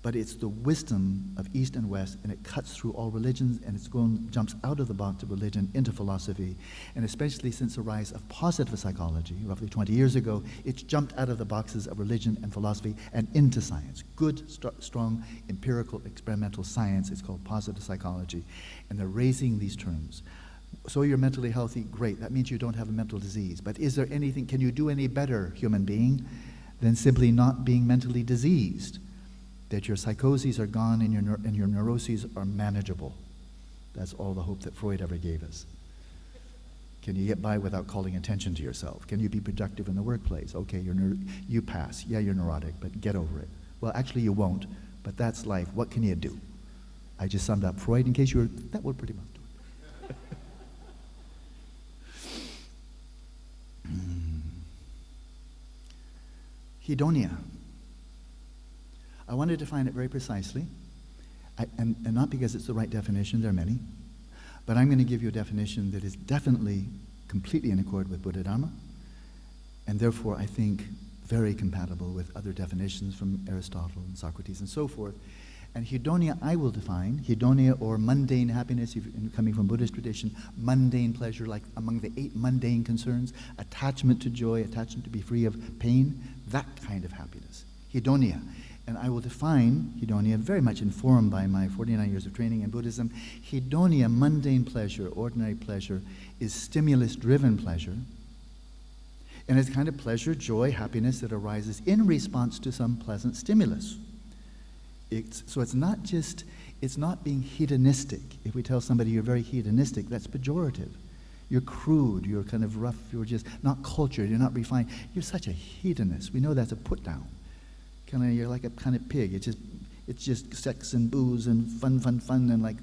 But it's the wisdom of East and West, and it cuts through all religions, and jumps out of the box of religion into philosophy. And especially since the rise of positive psychology, roughly 20 years ago, it's jumped out of the boxes of religion and philosophy and into science. Good, strong, empirical, experimental science. It's called positive psychology. And they're raising these terms. So you're mentally healthy, great. That means you don't have a mental disease. But is there anything, can you do any better, human being, than simply not being mentally diseased? That your psychoses are gone and your neuroses are manageable. That's all the hope that Freud ever gave us. Can you get by without calling attention to yourself? Can you be productive in the workplace? Okay, you pass. Yeah, you're neurotic, but get over it. Well, actually you won't, but that's life. What can you do? I just summed up Freud in case that would pretty much do it. Hedonia. I want to define it very precisely, and not because it's the right definition, there are many, but I'm going to give you a definition that is definitely completely in accord with Buddha Dharma, and therefore I think very compatible with other definitions from Aristotle and Socrates and so forth. And Hedonia I will define, Hedonia or mundane happiness, coming from Buddhist tradition, mundane pleasure, like among the 8 mundane concerns, attachment to joy, attachment to be free of pain, that kind of happiness, Hedonia. And I will define Hedonia, very much informed by my 49 years of training in Buddhism. Hedonia, mundane pleasure, ordinary pleasure, is stimulus-driven pleasure. And it's kind of pleasure, joy, happiness that arises in response to some pleasant stimulus. So it's not being hedonistic. If we tell somebody you're very hedonistic, that's pejorative. You're crude, you're kind of rough, you're just not cultured, you're not refined. You're such a hedonist. We know that's a put down. You're like a kind of pig. It's just sex and booze and fun, and like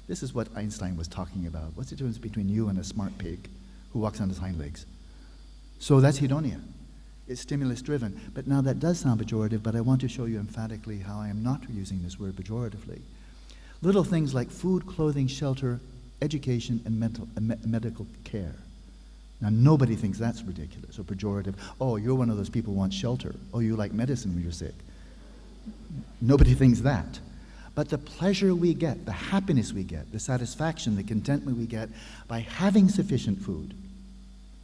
this is what Einstein was talking about. What's the difference between you and a smart pig who walks on his hind legs? So that's hedonia. It's stimulus driven. But now that does sound pejorative, but I want to show you emphatically how I am not using this word pejoratively. Little things like food, clothing, shelter, education, and medical care. Now, nobody thinks that's ridiculous or pejorative. Oh, you're one of those people who want shelter. Oh, you like medicine when you're sick. Nobody thinks that. But the pleasure we get, the happiness we get, the satisfaction, the contentment we get by having sufficient food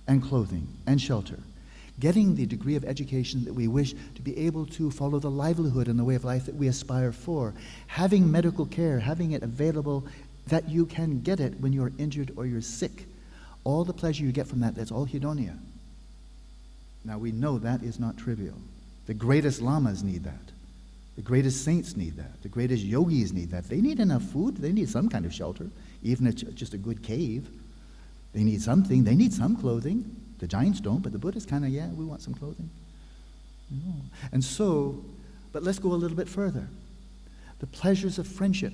and clothing and shelter, getting the degree of education that we wish to be able to follow the livelihood and the way of life that we aspire for, having medical care, having it available that you can get it when you're injured or you're sick. All the pleasure you get from that, that's all hedonia. Now we know that is not trivial. The greatest lamas need that. The greatest saints need that. The greatest yogis need that. They need enough food. They need some kind of shelter, even if it's just a good cave. They need something. They need some clothing. The giants don't, but the Buddhists kind of, yeah, we want some clothing. No. And so, but let's go a little bit further. The pleasures of friendship,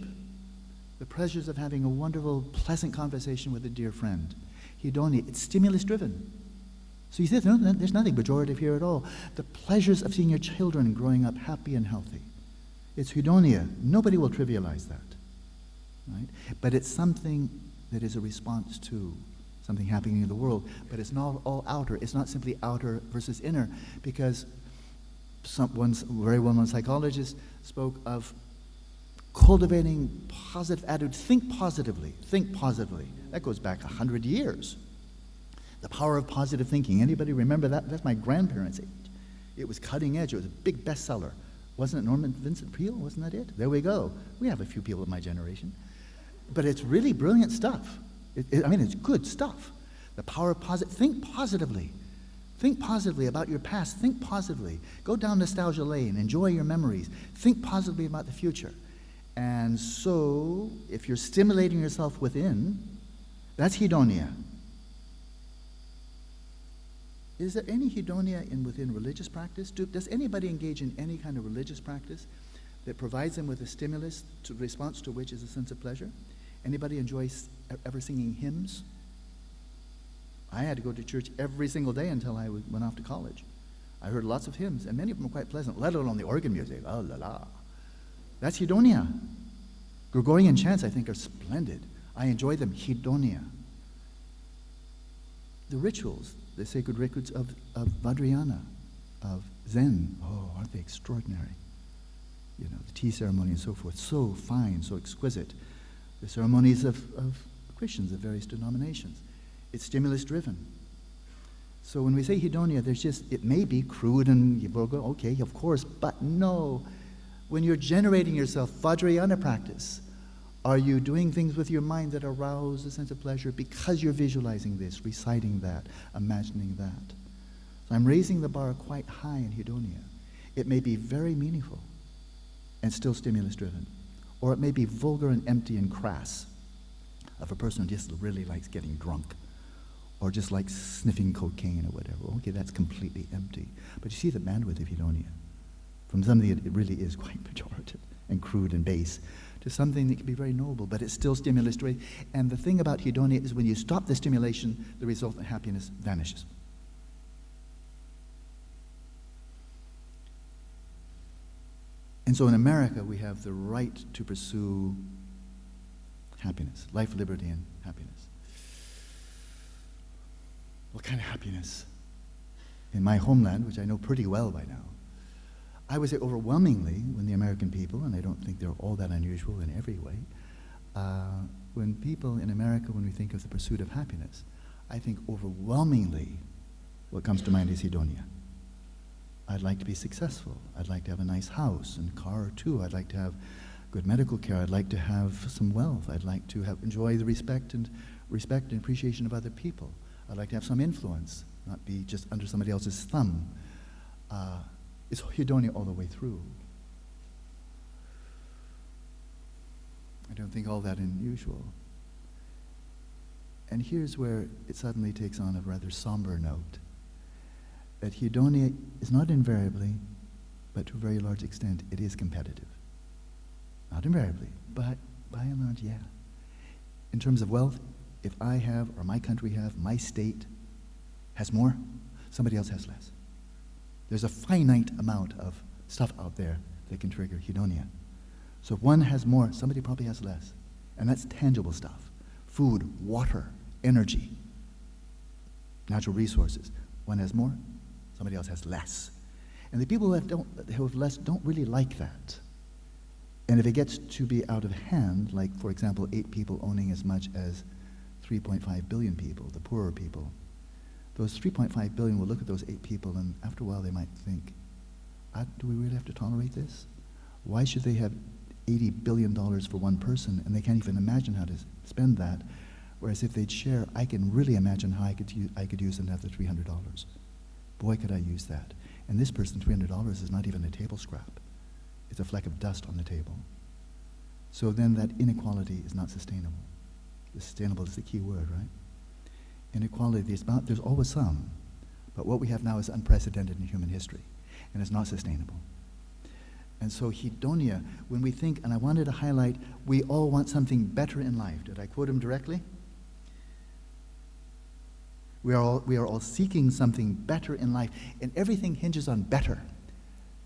the pleasures of having a wonderful, pleasant conversation with a dear friend. Hedonia, it's stimulus-driven. So you say, no, there's nothing pejorative here at all. The pleasures of seeing your children growing up happy and healthy. It's hedonia. Nobody will trivialize that, right? But it's something that is a response to something happening in the world. But it's not all outer. It's not simply outer versus inner, because one very well-known psychologist spoke of cultivating positive attitude. Think positively. Think positively. That goes back 100 years. The power of positive thinking. Anybody remember that? That's my grandparents' age. It was cutting edge. It was a big bestseller. Wasn't it Norman Vincent Peale? Wasn't that it? There we go. We have a few people of my generation. But it's really brilliant stuff. It's good stuff. The power of positive. Think positively. Think positively about your past. Think positively. Go down nostalgia lane. Enjoy your memories. Think positively about the future. And so, if you're stimulating yourself within, that's hedonia. Is there any hedonia within religious practice? Does anybody engage in any kind of religious practice that provides them with a stimulus, response to which is a sense of pleasure? Anybody enjoy ever singing hymns? I had to go to church every single day until I went off to college. I heard lots of hymns, and many of them were quite pleasant, let alone the organ music. Oh, la la. That's hedonia. Gregorian chants, I think, are splendid. I enjoy them. Hedonia. The rituals, the sacred records of Vajrayana, of Zen, oh, aren't they extraordinary? You know, the tea ceremony and so forth, so fine, so exquisite. The ceremonies of Christians of various denominations. It's stimulus-driven. So when we say hedonia, it may be crude and you will go, okay, of course, but no. When you're generating yourself, Vajrayana practice, are you doing things with your mind that arouse a sense of pleasure because you're visualizing this, reciting that, imagining that? So I'm raising the bar quite high in hedonia. It may be very meaningful and still stimulus-driven, or it may be vulgar and empty and crass of a person who just really likes getting drunk, or just likes sniffing cocaine or whatever. Okay, that's completely empty. But you see the bandwidth of hedonia. From something that it really is quite pejorative and crude and base to something that can be very noble, but it's still stimulus-driven. And the thing about hedonia is when you stop the stimulation, the resultant happiness vanishes. And so in America, we have the right to pursue happiness, life, liberty, and happiness. What kind of happiness? In my homeland, which I know pretty well by now, I would say overwhelmingly when the American people, and I don't think they're all that unusual in every way, when people in America, when we think of the pursuit of happiness, I think overwhelmingly what comes to mind is hedonia. I'd like to be successful. I'd like to have a nice house and car or two. I'd like to have good medical care. I'd like to have some wealth. I'd like to enjoy the respect and appreciation of other people. I'd like to have some influence, not be just under somebody else's thumb. It's hedonia all the way through. I don't think all that unusual. And here's where it suddenly takes on a rather somber note. That Hedonia is not invariably, but to a very large extent, it is competitive. Not invariably, but by and large, yeah. In terms of wealth, if I have, or my country have, my state has more, somebody else has less. There's a finite amount of stuff out there that can trigger Hedonia. So if one has more, somebody probably has less. And that's tangible stuff. Food, water, energy, natural resources. One has more, somebody else has less. And the people who have less don't really like that. And if it gets to be out of hand, like, for example, 8 people owning as much as 3.5 billion people, the poorer people, those 3.5 billion will look at those 8 people, and after a while they might think, do we really have to tolerate this? Why should they have $80 billion for one person, and they can't even imagine how to spend that? Whereas if they'd share, I can really imagine how I could use another $300. Boy, could I use that. And this person, $300 is not even a table scrap. It's a fleck of dust on the table. So then that inequality is not sustainable. Sustainable is the key word, right? Inequality, there's always some, but what we have now is unprecedented in human history, and it's not sustainable. And so Hedonia, when we think, and I wanted to highlight, we all want something better in life. Did I quote him directly? We are all seeking something better in life, and everything hinges on better.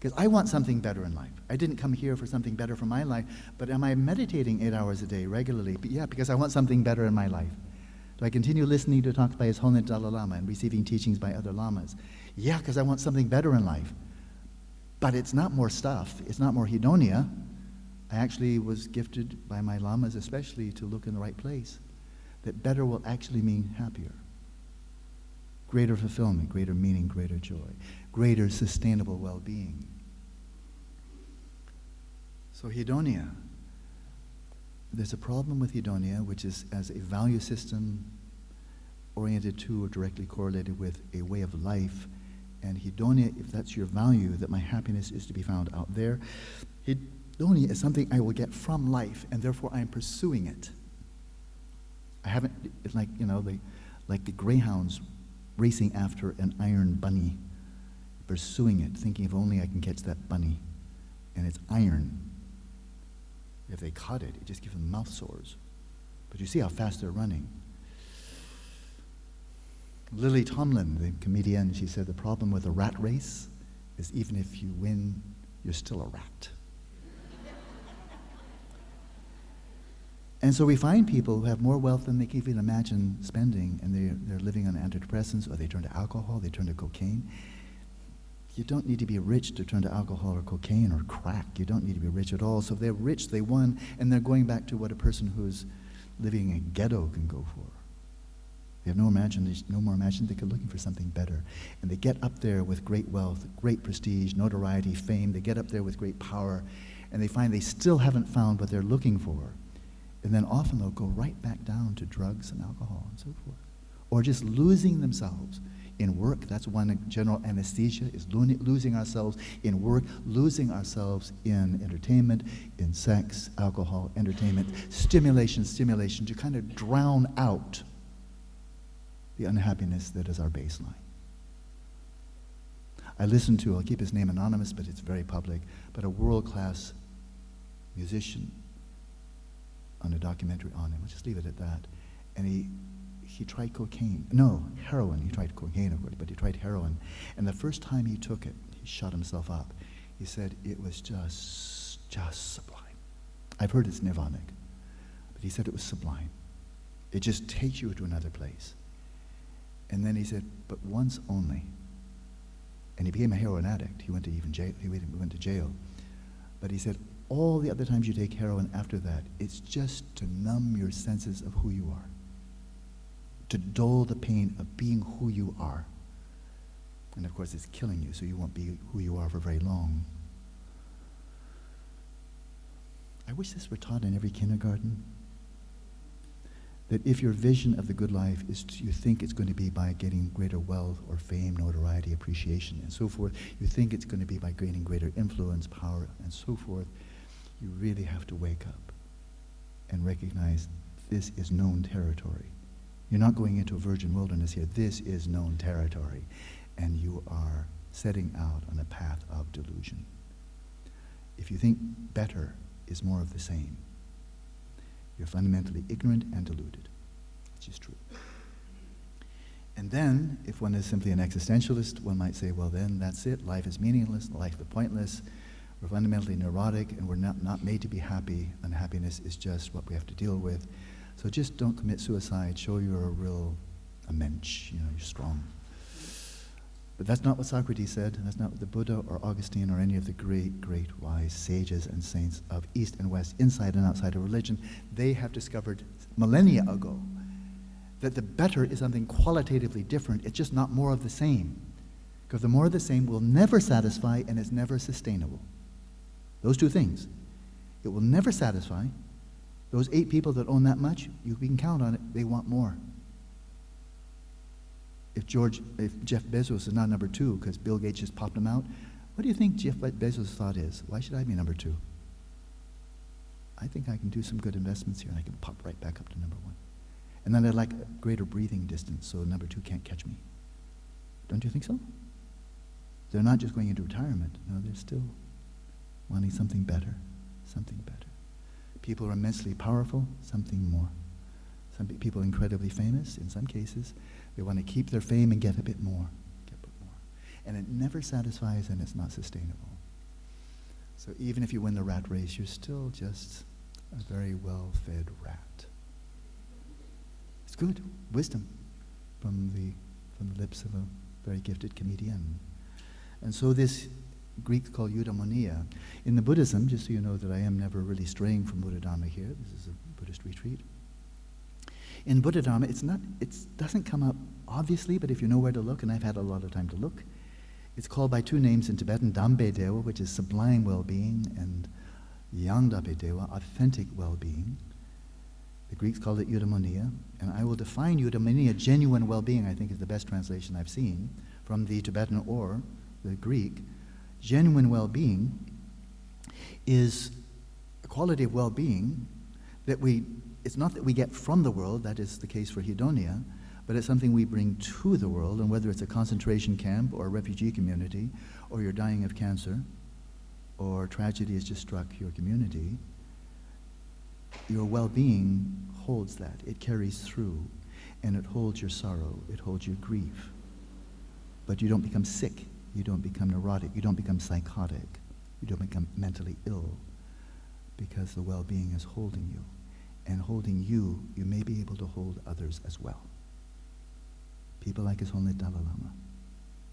Because I want something better in life. I didn't come here for something better for my life, but am I meditating 8 hours a day regularly? But yeah, because I want something better in my life. Do I continue listening to talks by His Holiness Dalai Lama and receiving teachings by other lamas? Yeah, because I want something better in life. But it's not more stuff. It's not more Hedonia. I actually was gifted by my lamas especially to look in the right place. That better will actually mean happier. Greater fulfillment, greater meaning, greater joy, greater sustainable well-being. So Hedonia, there's a problem with Hedonia, which is as a value system oriented to or directly correlated with a way of life. And Hedonia, if that's your value, that my happiness is to be found out there, Hedonia is something I will get from life, and therefore I am pursuing it. I haven't, it's like, like the greyhounds racing after an iron bunny, pursuing it, thinking if only I can catch that bunny. And it's iron. If they caught it, it just gives them mouth sores. But you see how fast they're running. Lily Tomlin, the comedian, she said the problem with a rat race is even if you win, you're still a rat. And so we find people who have more wealth than they can even imagine spending, and they're living on antidepressants, or they turn to alcohol, they turn to cocaine. You don't need to be rich to turn to alcohol or cocaine or crack. You don't need to be rich at all. So if they're rich, they won, and they're going back to what a person who's living in a ghetto can go for. They have no more imagination. They're looking for something better. And they get up there with great wealth, great prestige, notoriety, fame. They get up there with great power, and they find they still haven't found what they're looking for. And then often they'll go right back down to drugs and alcohol and so forth. Or just losing themselves in work. That's one general anesthesia, is losing ourselves in work, losing ourselves in entertainment, in sex, alcohol, entertainment, stimulation, to kind of drown out the unhappiness that is our baseline. I listened to, I'll keep his name anonymous, but it's very public, but a world-class musician on a documentary on him. I'll just leave it at that. And he tried heroin. He tried cocaine, of course, but he tried heroin. And the first time he took it, he shut himself up. He said it was just sublime. I've heard it's nirvanic, but he said it was sublime. It just takes you to another place. And then he said, but once only. And he became a heroin addict. He went to jail. He went to jail. But he said, all the other times you take heroin after that, it's just to numb your senses of who you are. To dull the pain of being who you are. And of course it's killing you, so you won't be who you are for very long. I wish this were taught in every kindergarten. That if your vision of the good life is you think it's going to be by getting greater wealth or fame, notoriety, appreciation, and so forth, you think it's going to be by gaining greater influence, power, and so forth, you really have to wake up. and recognize this is known territory. You're not going into a virgin wilderness here. This is known territory. And you are setting out on a path of delusion. If you think better is more of the same, you're fundamentally ignorant and deluded, which is true. And then, if one is simply an existentialist, one might say, well then, that's it. Life is meaningless, life is pointless. We're fundamentally neurotic, and we're not made to be happy. Unhappiness is just what we have to deal with. So just don't commit suicide. Show you're a mensch, you're strong. But that's not what Socrates said. That's not what the Buddha or Augustine or any of the great, great wise sages and saints of East and West, inside and outside of religion, they have discovered millennia ago that the better is something qualitatively different. It's just not more of the same. Because the more of the same will never satisfy and is never sustainable. Those two things. It will never satisfy. Those 8 people that own that much, we can count on it, they want more. If Jeff Bezos is not number 2 because Bill Gates just popped him out, what do you think Jeff Bezos' thought is? Why should I be number 2? I think I can do some good investments here and I can pop right back up to number 1. And then I'd like a greater breathing distance so number 2 can't catch me. Don't you think so? They're not just going into retirement. No, they're still wanting something better, something better. People are immensely powerful, something more. Some people are incredibly famous. In some cases, they want to keep their fame and get a bit more, And it never satisfies and it's not sustainable. So even if you win the rat race, you're still just a very well-fed rat. It's good, wisdom from the lips of a very gifted comedian. And so this Greek called Eudaimonia. In the Buddhism, just so you know that I am never really straying from Buddha Dharma here, this is a Buddhist retreat. In Buddha Dharma, it doesn't come up obviously, but if you know where to look, and I've had a lot of time to look, it's called by 2 names in Tibetan, Dambe Dewa, which is sublime well-being, and Yangdabe Dewa, authentic well-being. The Greeks called it Eudaimonia, and I will define Eudaimonia, genuine well-being, I think is the best translation I've seen, from the Tibetan or the Greek. Genuine well-being is a quality of well-being that it's not that we get from the world, that is the case for Hedonia, but it's something we bring to the world, and whether it's a concentration camp or a refugee community, or you're dying of cancer, or tragedy has just struck your community, your well-being holds that. It carries through, and it holds your sorrow, it holds your grief. But you don't become sick, you don't become neurotic, you don't become psychotic, you don't become mentally ill, because the well-being is holding you. And holding you, you may be able to hold others as well. People like His Holiness Dalai Lama.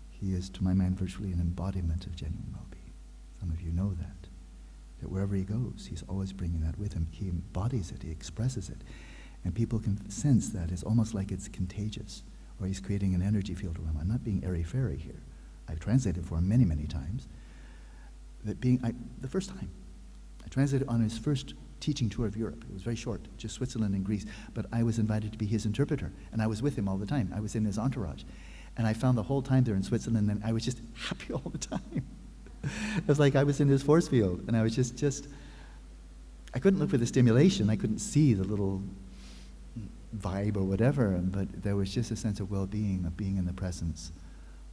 He is, to my mind, virtually an embodiment of genuine well-being. Some of you know that wherever he goes, he's always bringing that with him. He embodies it, he expresses it. And people can sense that. It's almost like it's contagious, or he's creating an energy field around him. I'm not being airy-fairy here. I've translated for him many, many times. The first time, I translated on his first teaching tour of Europe. It was very short, just Switzerland and Greece, but I was invited to be his interpreter, and I was with him all the time. I was in his entourage. And I found the whole time there in Switzerland, and I was just happy all the time. It was like I was in his force field, and I was just I couldn't look for the stimulation. I couldn't see the little vibe or whatever, but there was just a sense of well-being, of being in the presence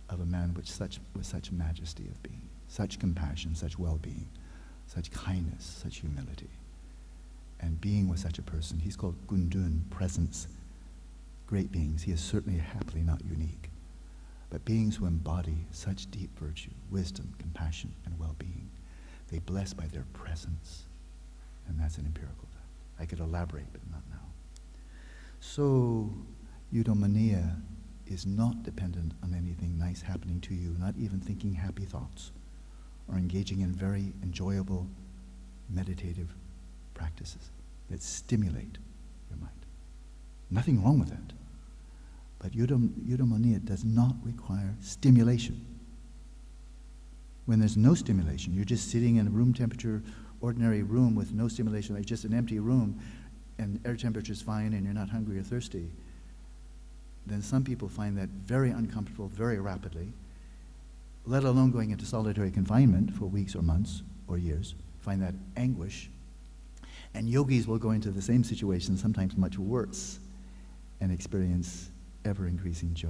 of a man with such majesty of being, such compassion, such well-being, such kindness, such humility. And being with such a person, he's called Gundun, presence, great beings. He is certainly happily not unique. But beings who embody such deep virtue, wisdom, compassion, and well-being, they bless by their presence. And that's an empirical fact. I could elaborate, but not now. So, eudaimonia is not dependent on anything nice happening to you, not even thinking happy thoughts, or engaging in very enjoyable meditative practices that stimulate your mind. Nothing wrong with that. But eudaimonia does not require stimulation. When there's no stimulation, you're just sitting in a room temperature, ordinary room with no stimulation, like just an empty room, and air temperature is fine and you're not hungry or thirsty, then some people find that very uncomfortable very rapidly, let alone going into solitary confinement for weeks or months or years, find that anguish. And yogis will go into the same situation, sometimes much worse, and experience ever-increasing joy,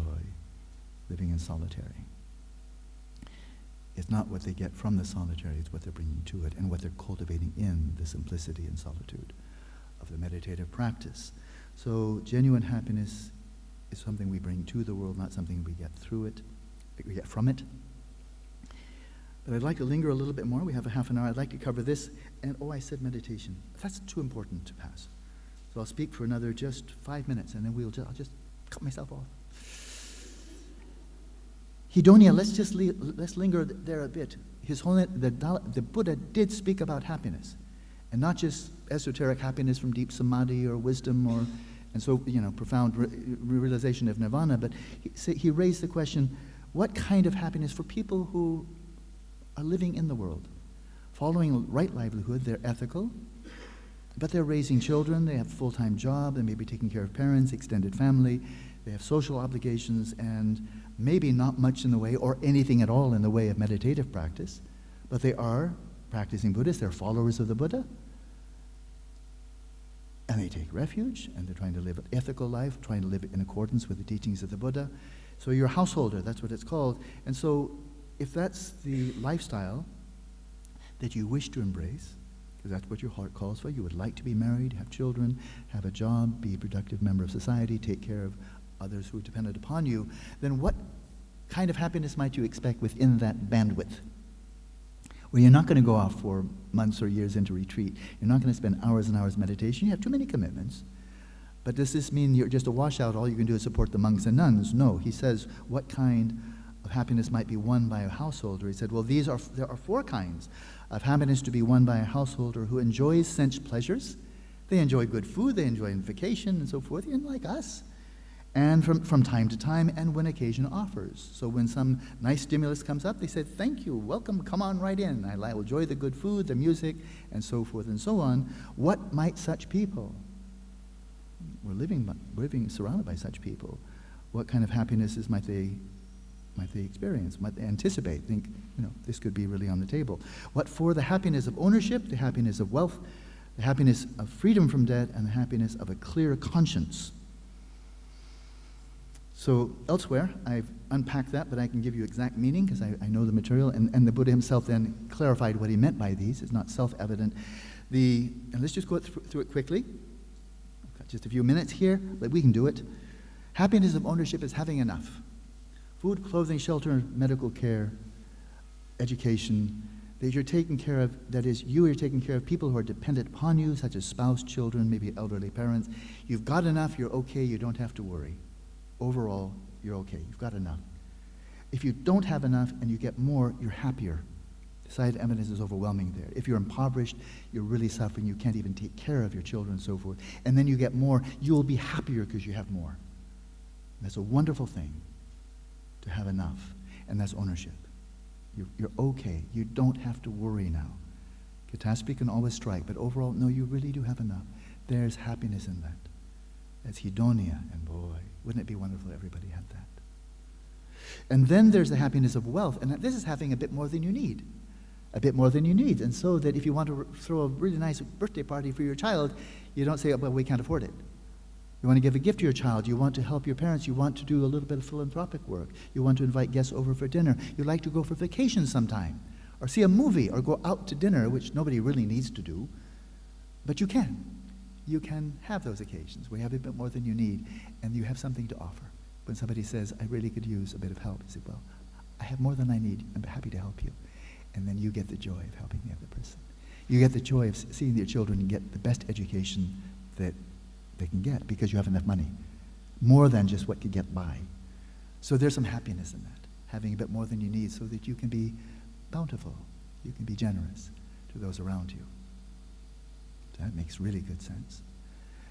living in solitary. It's not what they get from the solitary, it's what they're bringing to it and what they're cultivating in the simplicity and solitude of the meditative practice. So genuine happiness is something we bring to the world, not something we get through it, we get from it. But I'd like to linger a little bit more. We have a half an hour. I'd like to cover this. And I said meditation. That's too important to pass. So I'll speak for another just 5 minutes, and then I'll just cut myself off. Hedonia, let's linger there a bit. His Holiness, the Buddha did speak about happiness, and not just esoteric happiness from deep samadhi or wisdom profound realization of nirvana, but he raised the question, what kind of happiness for people who are living in the world, following right livelihood? They're ethical, but they're raising children, they have a full-time job, they may be taking care of parents, extended family, they have social obligations, and maybe not much in the way, or anything at all in the way of meditative practice, but they are practicing Buddhists, they're followers of the Buddha, and they take refuge, and they're trying to live an ethical life, trying to live in accordance with the teachings of the Buddha. So you're a householder, that's what it's called. And so if that's the lifestyle that you wish to embrace, because that's what your heart calls for, you would like to be married, have children, have a job, be a productive member of society, take care of others who are dependent upon you, then what kind of happiness might you expect within that bandwidth? Where you're not going to go off for months or years into retreat. You're not going to spend hours and hours meditation. You have too many commitments. But does this mean you're just a washout, all you can do is support the monks and nuns? No. He says, what kind of happiness might be won by a householder? He said, well, there are 4 kinds of happiness to be won by a householder who enjoys sense pleasures. They enjoy good food, they enjoy vacation and so forth, and like us. And from time to time, and when occasion offers. So when some nice stimulus comes up, they say, thank you, welcome, come on right in. I will enjoy the good food, the music, and so forth and so on. What might such people, we're living surrounded by such people, what kind of happinesses might they experience, might they anticipate, think, this could be really on the table. What for the happiness of ownership, the happiness of wealth, the happiness of freedom from debt, and the happiness of a clear conscience. So elsewhere, I've unpacked that, but I can give you exact meaning because I know the material, and the Buddha himself then clarified what he meant by these. It's not self-evident. And let's just go through it quickly. I've got just a few minutes here, but we can do it. Happiness of ownership is having enough. Food, clothing, shelter, medical care, education, that you're taking care of, that is, you are taking care of people who are dependent upon you, such as spouse, children, maybe elderly parents. You've got enough, you're okay, you don't have to worry. Overall, you're okay. You've got enough. If you don't have enough and you get more, you're happier. The scientific evidence is overwhelming there. If you're impoverished, you're really suffering. You can't even take care of your children and so forth. And then you get more, you'll be happier because you have more. And that's a wonderful thing, to have enough. And that's ownership. You're okay. You don't have to worry now. Catastrophe can always strike, but overall, no, you really do have enough. There's happiness in that. That's Hedonia, and boy, wouldn't it be wonderful if everybody had that? And then there's the happiness of wealth, and this is having a bit more than you need. A bit more than you need. And so that if you want to throw a really nice birthday party for your child, you don't say, well, we can't afford it. You want to give a gift to your child, you want to help your parents, you want to do a little bit of philanthropic work, you want to invite guests over for dinner, you like to go for vacation sometime, or see a movie, or go out to dinner, which nobody really needs to do, but you can. You can have those occasions where you have a bit more than you need, and you have something to offer. When somebody says, I really could use a bit of help, you say, well, I have more than I need, I'm happy to help you. And then you get the joy of helping the other person. You get the joy of seeing your children get the best education that they can get because you have enough money, more than just what could get by. So there's some happiness in that, having a bit more than you need so that you can be bountiful, you can be generous to those around you. That makes really good sense.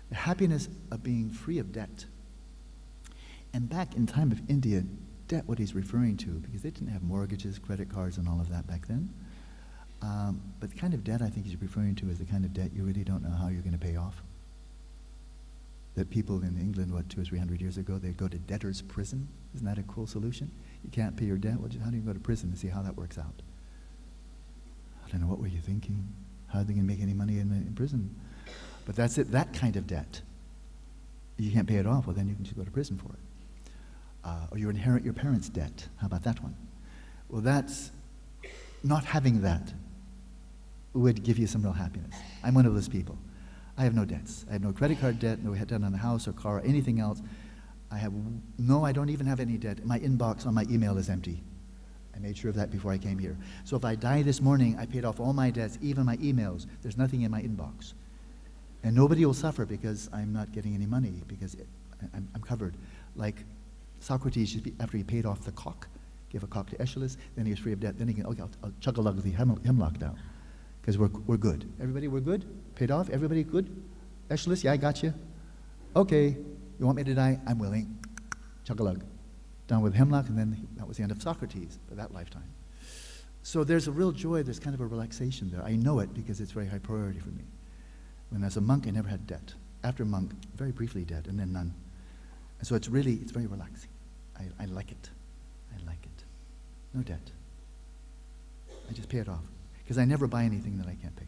The happiness of being free of debt. And back in time of India, debt, what he's referring to, because they didn't have mortgages, credit cards, and all of that back then. But the kind of debt I think he's referring to is the kind of debt you really don't know how you're going to pay off. That people in England, 200 or 300 years ago, they'd go to debtor's prison. Isn't that a cool solution? You can't pay your debt, well, how do you go to prison to see how that works out? I don't know, what were you thinking? How are they going to make any money in prison? But that's it, that kind of debt. You can't pay it off, well then you can just go to prison for it. Or you inherit your parents' debt. How about that one? Well, that's, not having that would give you some real happiness. I'm one of those people. I have no debts. I have no credit card debt, no debt on a house or car or anything else. I don't even have any debt. My inbox on my email is empty. I made sure of that before I came here. So if I die this morning, I paid off all my debts, even my emails. There's nothing in my inbox. And nobody will suffer because I'm not getting any money, because I'm covered. Like Socrates, after he paid off the cock, gave a cock to Aeschylus, then he was free of debt. Then he can, okay, I'll chug-a-lug the hemlock down. Because we're good. Everybody, we're good? Paid off? Everybody good? Aeschylus, yeah, I got you. Okay, you want me to die? I'm willing. Chug-a-lug. Down with hemlock, and then that was the end of Socrates for that lifetime. So there's a real joy, there's kind of a relaxation there. I know it because it's very high priority for me. When as a monk, I never had debt. After monk, very briefly debt, and then none. And so it's very relaxing. I like it. I like it. No debt. I just pay it off. Because I never buy anything that I can't pay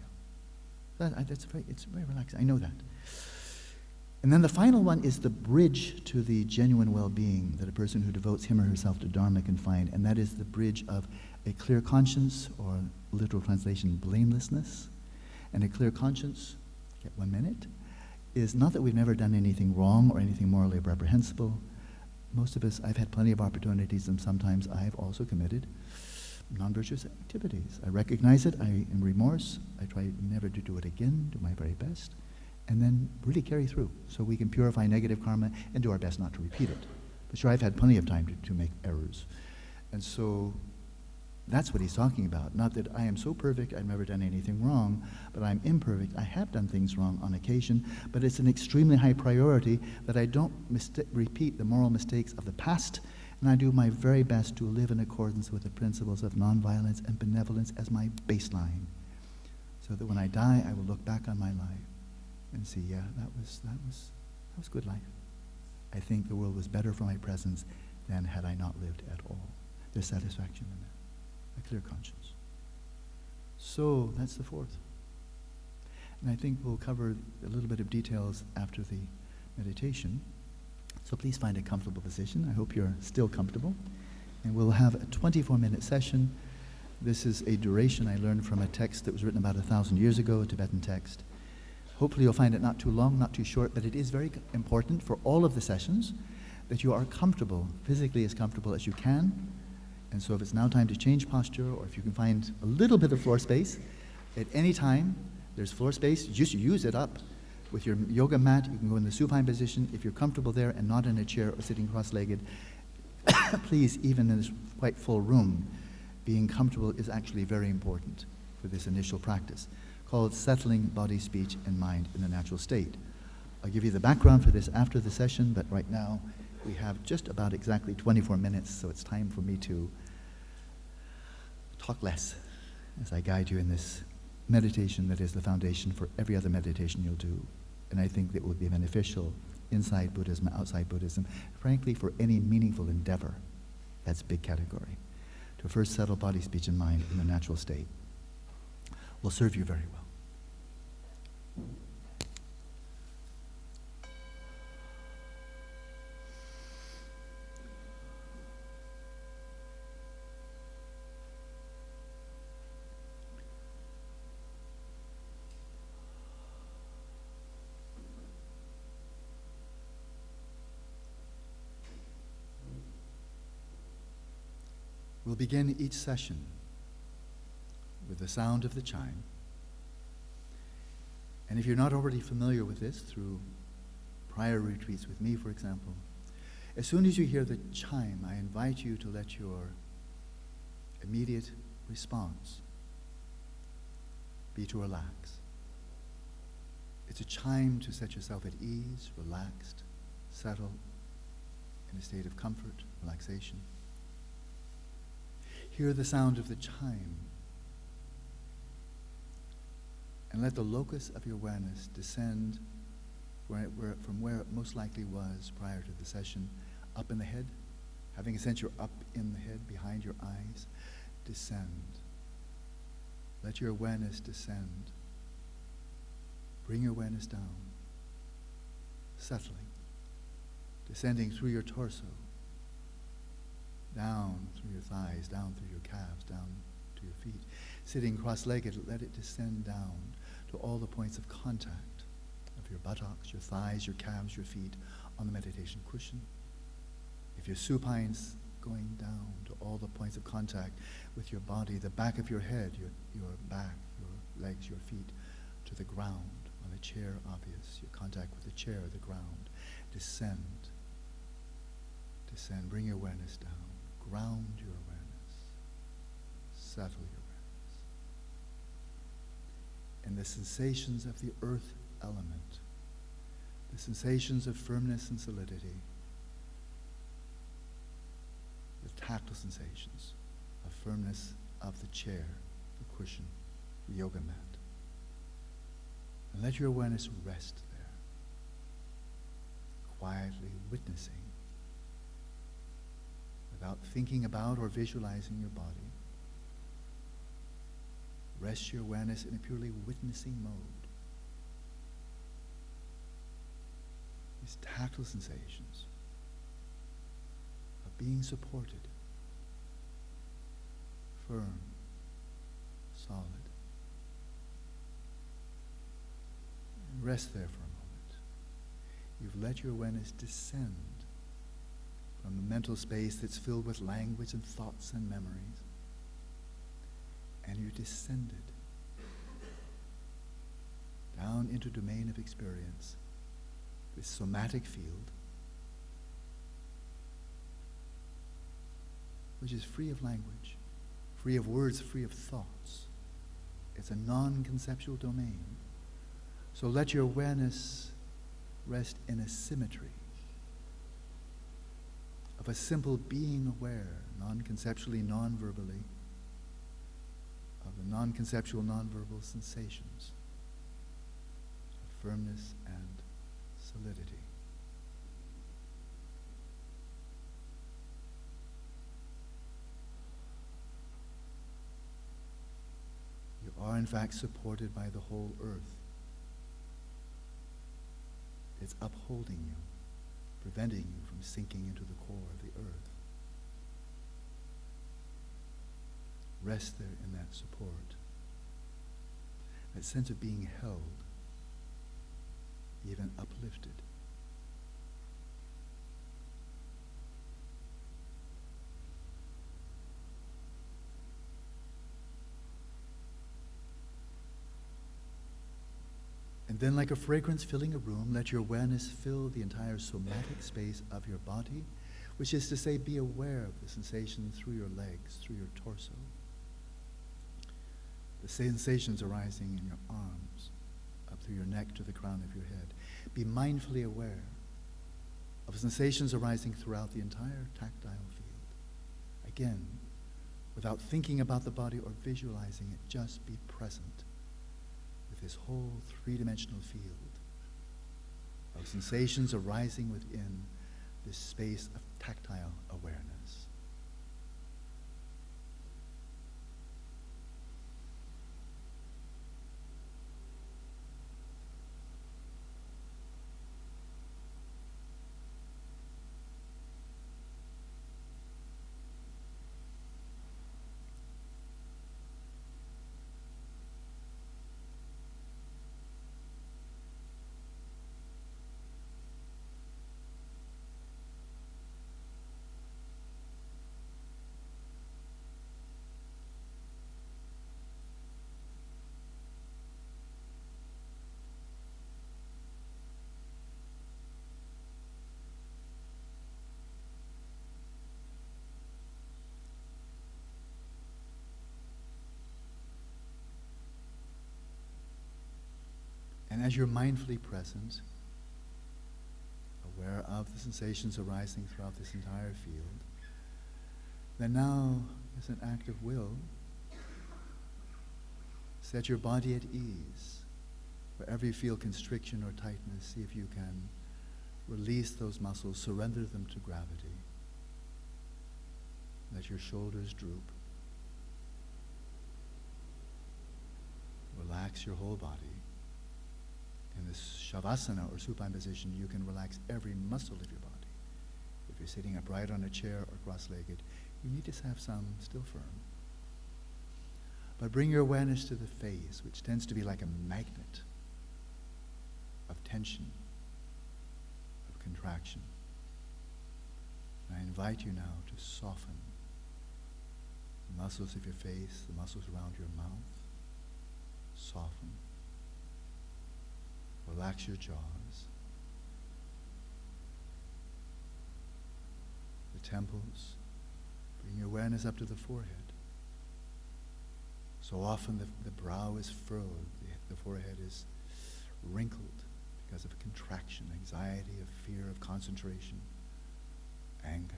off. It's very relaxing. I know that. And then the final one is the bridge to the genuine well-being that a person who devotes him or herself to Dharma can find, and that is the bridge of a clear conscience, or literal translation, blamelessness. And a clear conscience, get 1 minute, is not that we've never done anything wrong or anything morally reprehensible. Most of us, I've had plenty of opportunities, and sometimes I've also committed non-virtuous activities. I recognize it, I am remorse, I try never to do it again, do my very best, and then really carry through so we can purify negative karma and do our best not to repeat it. But sure, I've had plenty of time to make errors. And so that's what he's talking about. Not that I am so perfect, I've never done anything wrong, but I'm imperfect. I have done things wrong on occasion, but it's an extremely high priority that I don't repeat the moral mistakes of the past, and I do my very best to live in accordance with the principles of nonviolence and benevolence as my baseline, so that when I die, I will look back on my life and see, yeah, that was good life. I think the world was better for my presence than had I not lived at all. There's satisfaction in that, a clear conscience. So that's the fourth. And I think we'll cover a little bit of details after the meditation. So please find a comfortable position. I hope you're still comfortable. And we'll have a 24-minute session. This is a duration I learned from a text that was written about 1,000 years ago, a Tibetan text. Hopefully you'll find it not too long, not too short, but it is very important for all of the sessions that you are comfortable, physically as comfortable as you can. And so if it's now time to change posture, or if you can find a little bit of floor space, at any time, there's floor space, just use it up. With your yoga mat, you can go in the supine position. If you're comfortable there and not in a chair or sitting cross-legged, please, even in this quite full room, being comfortable is actually very important for this initial practice, called settling body, speech, and mind in a natural state. I'll give you the background for this after the session, but right now we have just about exactly 24 minutes, so it's time for me to talk less as I guide you in this meditation that is the foundation for every other meditation you'll do. And I think that will be beneficial inside Buddhism, outside Buddhism, frankly, for any meaningful endeavor. That's a big category. To first settle body, speech, and mind in the natural state will serve you very well. We'll begin each session with the sound of the chime. And if you're not already familiar with this through prior retreats with me, for example, as soon as you hear the chime, I invite you to let your immediate response be to relax. It's a chime to set yourself at ease, relaxed, settled, in a state of comfort, relaxation. Hear the sound of the chime, and let the locus of your awareness descend from where it most likely was prior to the session, up in the head. Having a sense you're up in the head, behind your eyes, descend. Let your awareness descend Bring your awareness down, settling, descending through your torso, down through your thighs, down through your calves, down to your feet. Sitting cross-legged, let it descend down to all the points of contact of your buttocks, your thighs, your calves, your feet on the meditation cushion. If you're supine, going down to all the points of contact with your body, the back of your head, your back, your legs, your feet, to the ground, on the chair, obvious, your contact with the chair, the ground. Descend, descend, bring your awareness down, ground your awareness, settle your awareness. And the sensations of the earth element, the sensations of firmness and solidity, the tactile sensations of firmness of the chair, the cushion, the yoga mat. And let your awareness rest there, quietly witnessing, without thinking about or visualizing your body. Rest your awareness in a purely witnessing mode. These tactile sensations of being supported, firm, solid. And rest there for a moment. You've let your awareness descend from the mental space that's filled with language and thoughts and memories. And you descended down into domain of experience, this somatic field, which is free of language, free of words, free of thoughts. It's a non-conceptual domain. So let your awareness rest in a symmetry of a simple being aware, non-conceptually, non-verbally, of the non-conceptual, non-verbal sensations of firmness and solidity. You are in fact supported by the whole earth. It's upholding you, preventing you from sinking into the core of the earth. Rest there in that support, that sense of being held, even uplifted. And then, like a fragrance filling a room, let your awareness fill the entire somatic space of your body, which is to say, be aware of the sensation through your legs, through your torso. The sensations arising in your arms, up through your neck to the crown of your head. Be mindfully aware of sensations arising throughout the entire tactile field. Again, without thinking about the body or visualizing it, just be present with this whole three-dimensional field of sensations arising within this space of tactile awareness. And as you're mindfully present, aware of the sensations arising throughout this entire field, then now, as an act of will, set your body at ease. Wherever you feel constriction or tightness, see if you can release those muscles, surrender them to gravity. Let your shoulders droop. Relax your whole body. In this Shavasana or supine position, you can relax every muscle of your body. If you're sitting upright on a chair or cross-legged, you need to have some still firm. But bring your awareness to the face, which tends to be like a magnet of tension, of contraction. And I invite you now to soften the muscles of your face, the muscles around your mouth. Soften. Relax your jaws. The temples. Bring your awareness up to the forehead. So often the brow is furrowed, the forehead is wrinkled because of contraction, anxiety, of fear, of concentration, anger.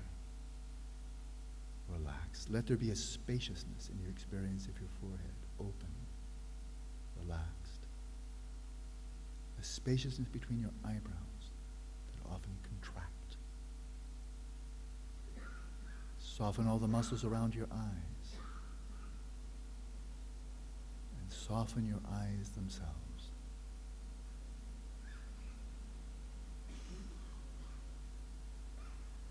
Relax. Let there be a spaciousness in your experience of your forehead, open, relaxed. A spaciousness between your eyebrows that often contract. Soften all the muscles around your eyes. And soften your eyes themselves.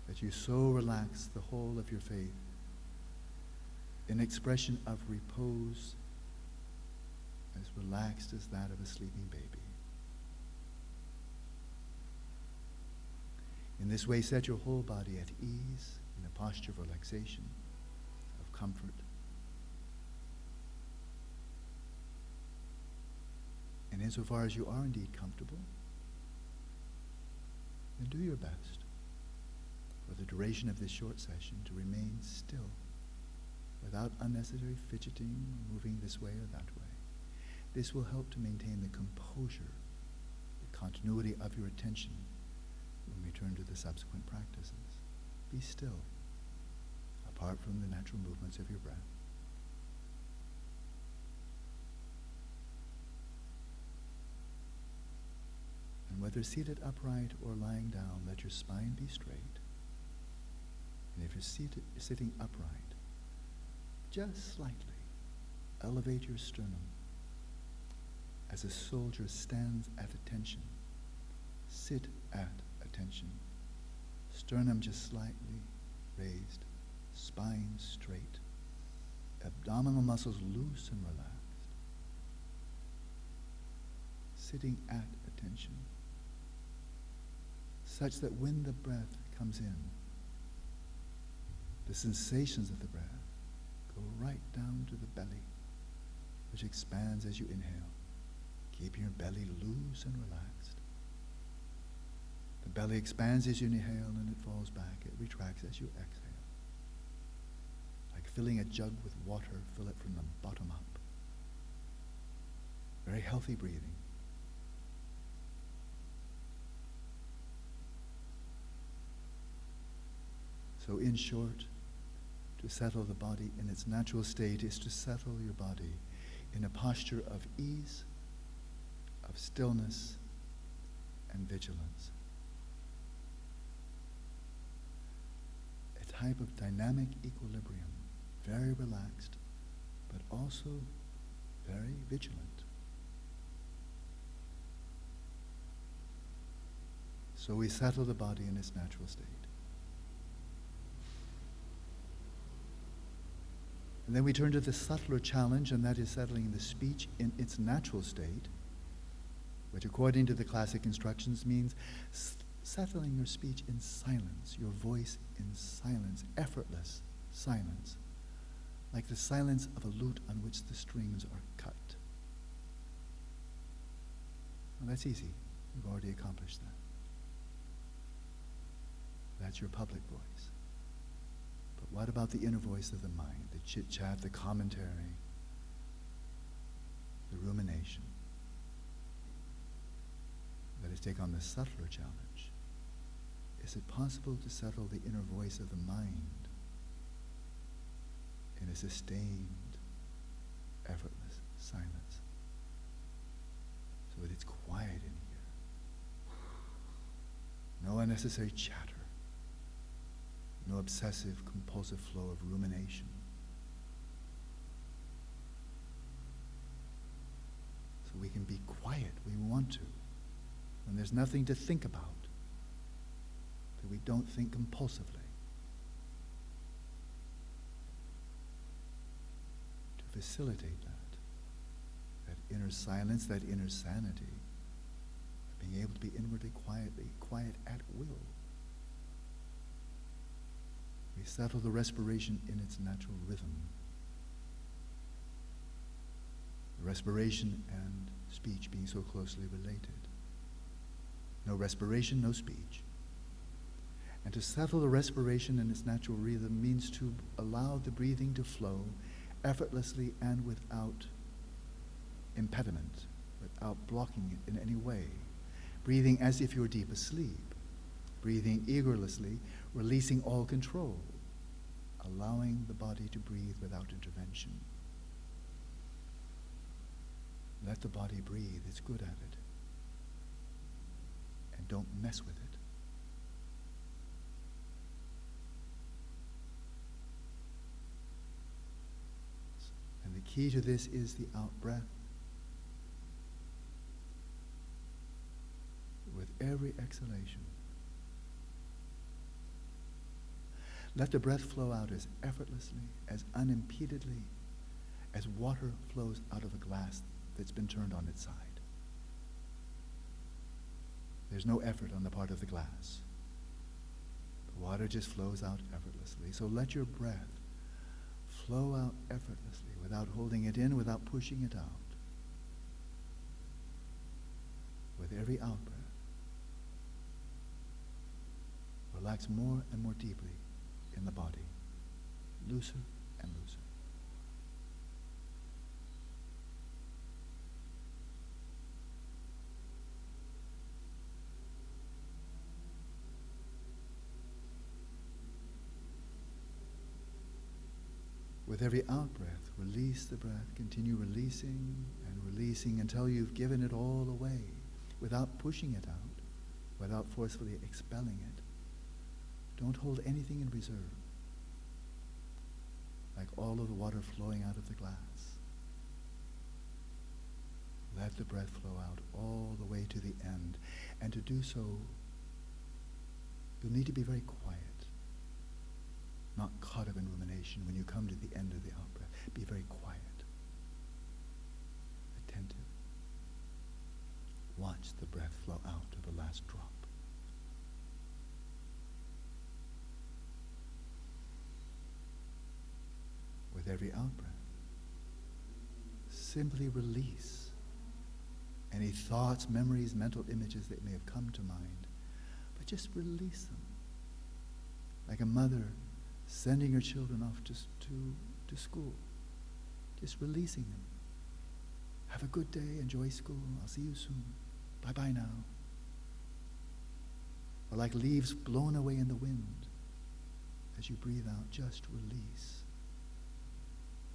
That you so relax the whole of your faith in expression of repose as relaxed as that of a sleeping baby. In this way, set your whole body at ease in a posture of relaxation, of comfort. And insofar as you are indeed comfortable, then do your best for the duration of this short session to remain still, without unnecessary fidgeting, moving this way or that way. This will help to maintain the composure, the continuity of your attention when we turn to the subsequent practices. Be still, apart from the natural movements of your breath. And whether seated upright or lying down, let your spine be straight. And if you're sitting upright, just slightly elevate your sternum as a soldier stands at attention. Sit at attention. Sternum just slightly raised, spine straight, abdominal muscles loose and relaxed. Sitting at attention, such that when the breath comes in, the sensations of the breath go right down to the belly, which expands as you inhale. Keep your belly loose and relaxed. The belly expands as you inhale and it falls back. It retracts as you exhale. Like filling a jug with water, fill it from the bottom up. Very healthy breathing. So in short, to settle the body in its natural state is to settle your body in a posture of ease, of stillness, and vigilance. A type of dynamic equilibrium, very relaxed, but also very vigilant. So we settle the body in its natural state. And then we turn to the subtler challenge, and that is settling the speech in its natural state, which according to the classic instructions means settling your speech in silence, your voice in silence, effortless silence, like the silence of a lute on which the strings are cut. Well, that's easy. You've already accomplished that. That's your public voice. But what about the inner voice of the mind, the chit-chat, the commentary, the rumination? Let us take on the subtler challenge. Is it possible to settle the inner voice of the mind in a sustained, effortless silence, so that it's quiet in here? No unnecessary chatter. No obsessive, compulsive flow of rumination. So we can be quiet. We want to. when there's nothing to think about, that we don't think compulsively. To facilitate that inner silence, that inner sanity, being able to be inwardly quiet at will. We settle the respiration in its natural rhythm. The respiration and speech being so closely related. No respiration, no speech. And to settle the respiration in its natural rhythm means to allow the breathing to flow effortlessly and without impediment, without blocking it in any way. Breathing as if you're deep asleep. Breathing eagerlessly, releasing all control. Allowing the body to breathe without intervention. Let the body breathe, it's good at it. And don't mess with it. And the key to this is the out-breath. With every exhalation, let the breath flow out as effortlessly, as unimpededly, as water flows out of a glass that's been turned on its side. There's no effort on the part of the glass. The water just flows out effortlessly. So let your breath flow out effortlessly, without holding it in, without pushing it out. With every out-breath, relax more and more deeply in the body, looser and looser. With every out-breath, release the breath, continue releasing and releasing until you've given it all away, without pushing it out, without forcefully expelling it. Don't hold anything in reserve, like all of the water flowing out of the glass. Let the breath flow out all the way to the end. And to do so, you'll need to be very quiet, not caught up in rumination when you come to the end of the out-breath. Be very quiet, attentive. Watch the breath flow out to the last drop. With every out-breath, simply release any thoughts, memories, mental images that may have come to mind, but just release them. Like a mother sending her children off to school, just releasing them. Have a good day, enjoy school, I'll see you soon. Bye-bye now. Or like leaves blown away in the wind, as you breathe out, just release.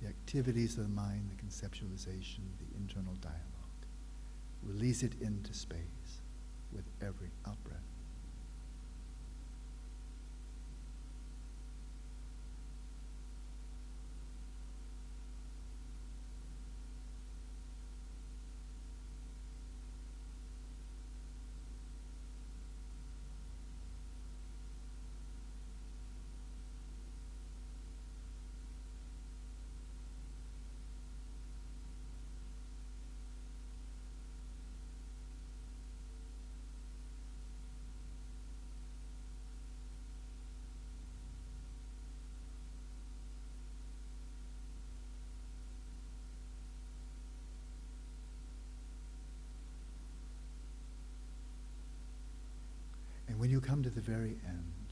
The activities of the mind, the conceptualization, the internal dialogue. Release it into space with every out-breath. When you come to the very end,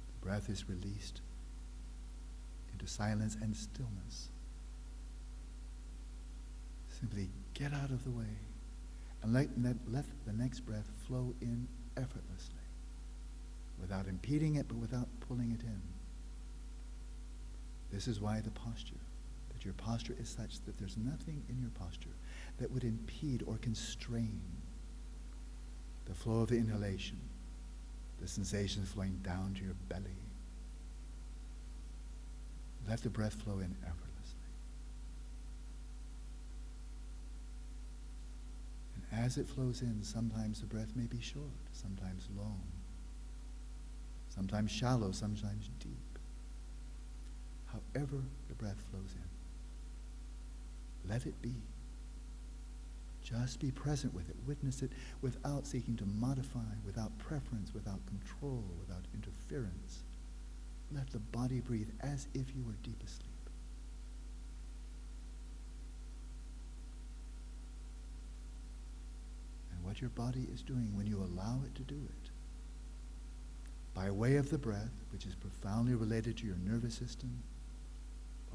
the breath is released into silence and stillness. Simply get out of the way and let the next breath flow in effortlessly, without impeding it, but without pulling it in. This is why the posture, that your posture is such that there's nothing in your posture that would impede or constrain the flow of the inhalation, the sensation flowing down to your belly. Let the breath flow in effortlessly. And As it flows in, sometimes the breath may be short, sometimes long, sometimes shallow, sometimes deep. However the breath flows in, let it be. Just be present with it. Witness it without seeking to modify, without preference, without control, without interference. Let the body breathe as if you were deep asleep. And what your body is doing when you allow it to do it, by way of the breath, which is profoundly related to your nervous system,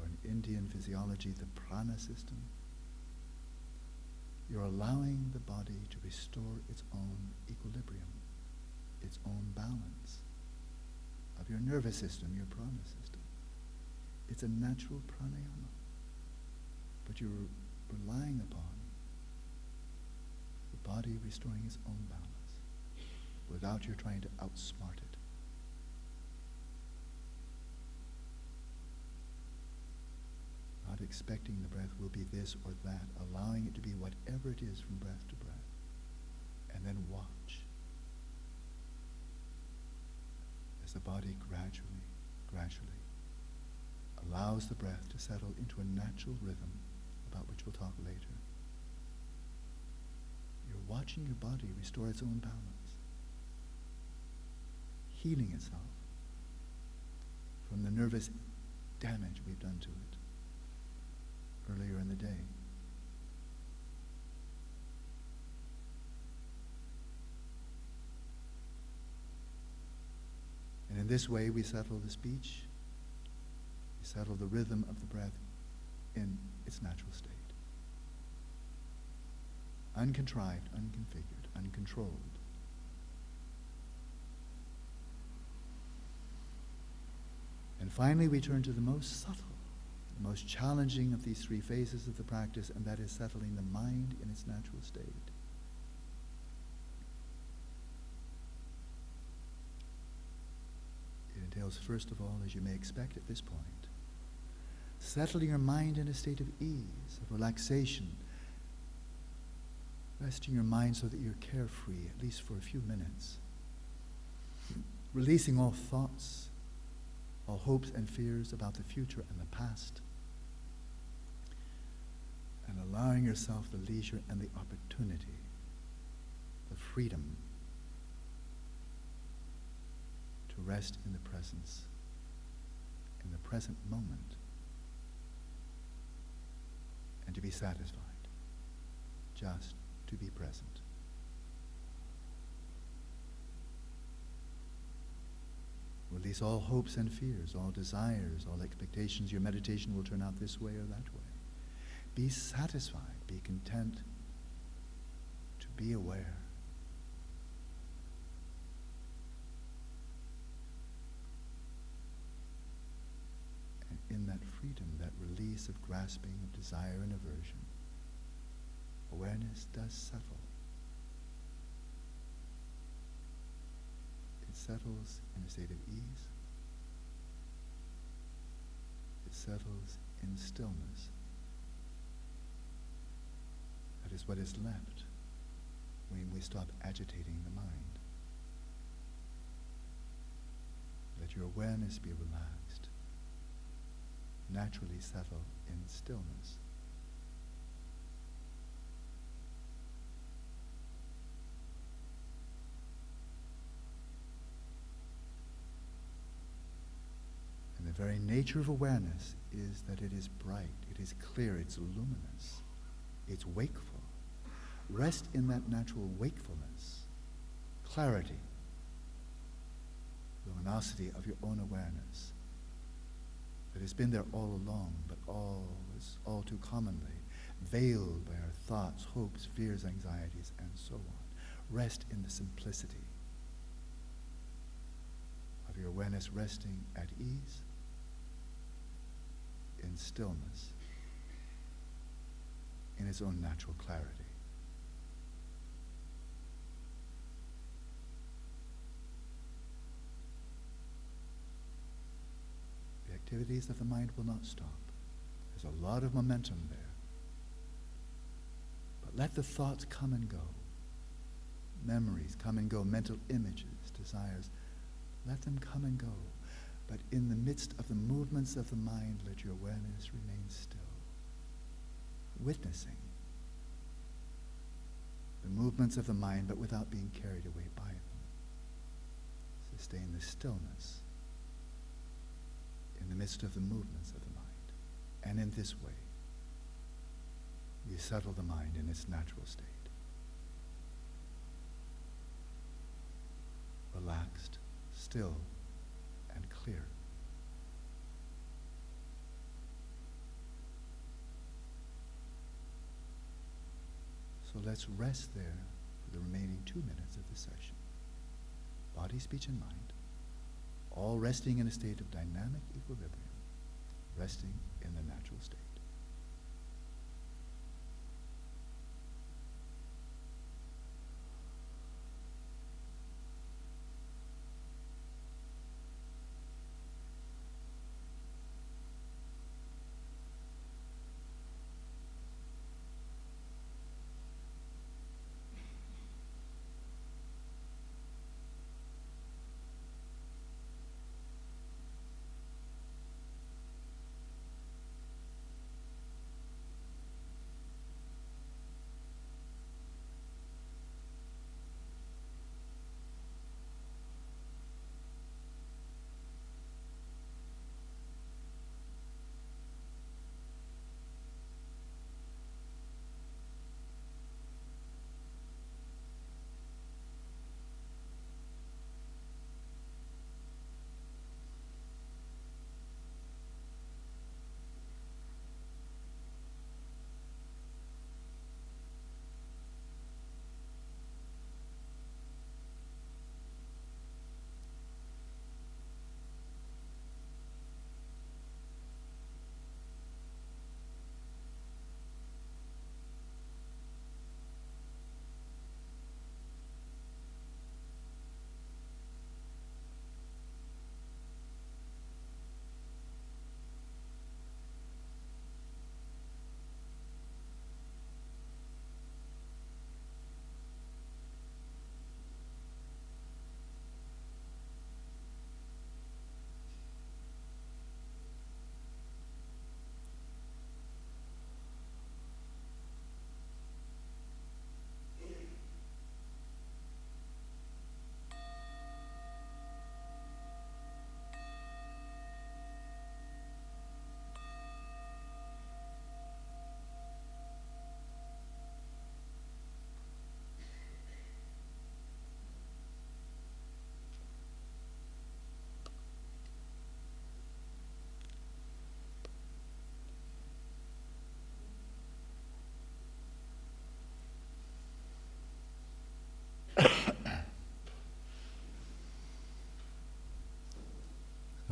or in Indian physiology, the prana system, you're allowing the body to restore its own equilibrium, its own balance of your nervous system, your prana system. It's a natural pranayama, but you're relying upon the body restoring its own balance without your trying to outsmart it. Not expecting the breath will be this or that, allowing it to be whatever it is from breath to breath. And then watch as the body gradually allows the breath to settle into a natural rhythm about which we'll talk later. You're watching your body restore its own balance, healing itself from the nervous damage we've done to it earlier in the day. And in this way we settle the speech, we settle the rhythm of the breath in its natural state. Uncontrived, unconfigured, uncontrolled. And finally we turn to the most subtle, the most challenging of these three phases of the practice, and that is settling the mind in its natural state. It entails, first of all, as you may expect at this point, settling your mind in a state of ease, of relaxation, resting your mind so that you're carefree, at least for a few minutes, releasing all thoughts, all hopes and fears about the future and the past, and allowing yourself the leisure and the opportunity, the freedom to rest in the presence, in the present moment, and to be satisfied, just to be present. Release all hopes and fears, all desires, all expectations. Your meditation will turn out this way or that way. Be satisfied, be content to be aware. And in that freedom, that release of grasping, of desire and aversion, awareness does settle. It settles in a state of ease. It settles in stillness. That is what is left when we stop agitating the mind. Let your awareness be relaxed. Naturally settle in stillness. And the very nature of awareness is that it is bright, it is clear, it's luminous, it's wakeful. Rest in that natural wakefulness, clarity, luminosity of your own awareness that has been there all along, but all too commonly veiled by our thoughts, hopes, fears, anxieties, and so on. Rest in the simplicity of your awareness, resting at ease, in stillness, in its own natural clarity. The activities of the mind will not stop. There's a lot of momentum there. But Let the thoughts come and go. Memories come and go, mental images, desires. Let them come and go. But in the midst of the movements of the mind, let your awareness remain still. Witnessing the movements of the mind, but without being carried away by them. Sustain the stillness in the midst of the movements of the mind. And in this way, you settle the mind in its natural state. Relaxed, still, and clear. So let's rest there for the remaining 2 minutes of the session. Body, speech, and mind, all resting in a state of dynamic equilibrium, resting in the natural state.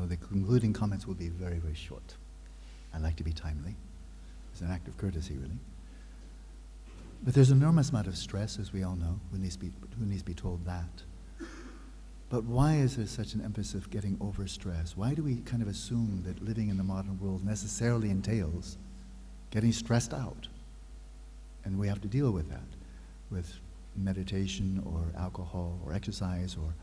So the concluding comments will be very, very short. I like to be timely. It's an act of courtesy, really. But there's an enormous amount of stress, as we all know, who needs to be told that. But why is there such an emphasis of getting over stress? Why do we kind of assume that living in the modern world necessarily entails getting stressed out? And we have to deal with that, with meditation or alcohol or exercise or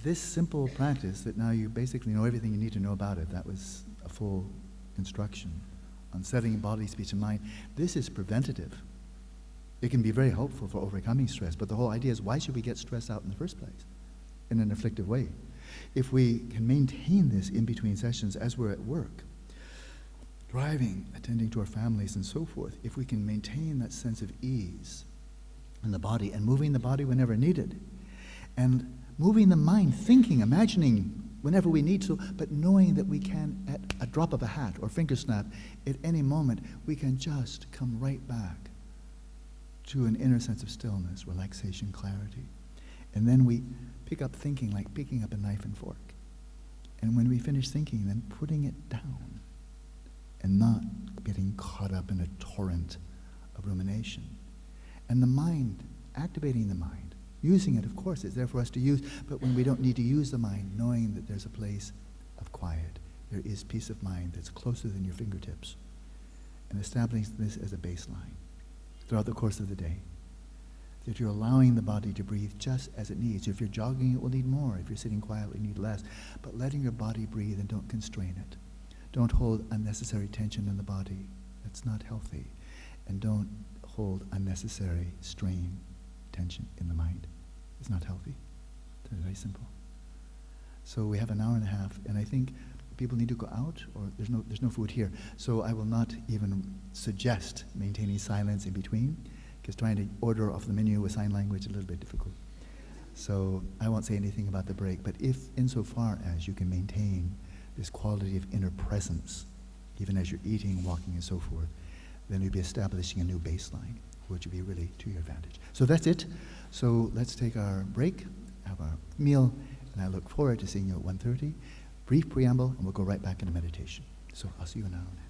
this simple practice that now you basically know everything you need to know about it. That was a full instruction on setting body, speech, and mind. This is preventative. It can be very helpful for overcoming stress, but the whole idea is, why should we get stressed out in the first place in an afflictive way? If we can maintain this in between sessions as we're at work, driving, attending to our families and so forth, if we can maintain that sense of ease in the body and moving the body whenever needed, and moving the mind, thinking, imagining whenever we need to, but knowing that we can, at a drop of a hat or finger snap, at any moment, we can just come right back to an inner sense of stillness, relaxation, clarity. And then we pick up thinking like picking up a knife and fork. And when we finish thinking, then putting it down and not getting caught up in a torrent of rumination. And the mind, activating the mind, using it, of course, it's there for us to use, but when we don't need to use the mind, knowing that there's a place of quiet, there is peace of mind that's closer than your fingertips, and establishing this as a baseline. throughout the course of the day. That you're allowing the body to breathe just as it needs. If you're jogging, it will need more. If you're sitting quietly, you need less. But letting your body breathe and don't constrain it. Don't hold unnecessary tension in the body. That's not healthy. And don't hold unnecessary strain, tension in the mind. It's not healthy. It's very simple. So we have an hour and a half, and I think people need to go out, or there's no food here. So I will not even suggest maintaining silence in between, because trying to order off the menu with sign language is a little bit difficult. So I won't say anything about the break, but if insofar as you can maintain this quality of inner presence, even as you're eating, walking, and so forth, then you'll be establishing a new baseline, which will be really to your advantage. So that's it. So let's take our break, have our meal, and I look forward to seeing you at 1:30. Brief preamble, and we'll go right back into meditation. So I'll see you in an hour.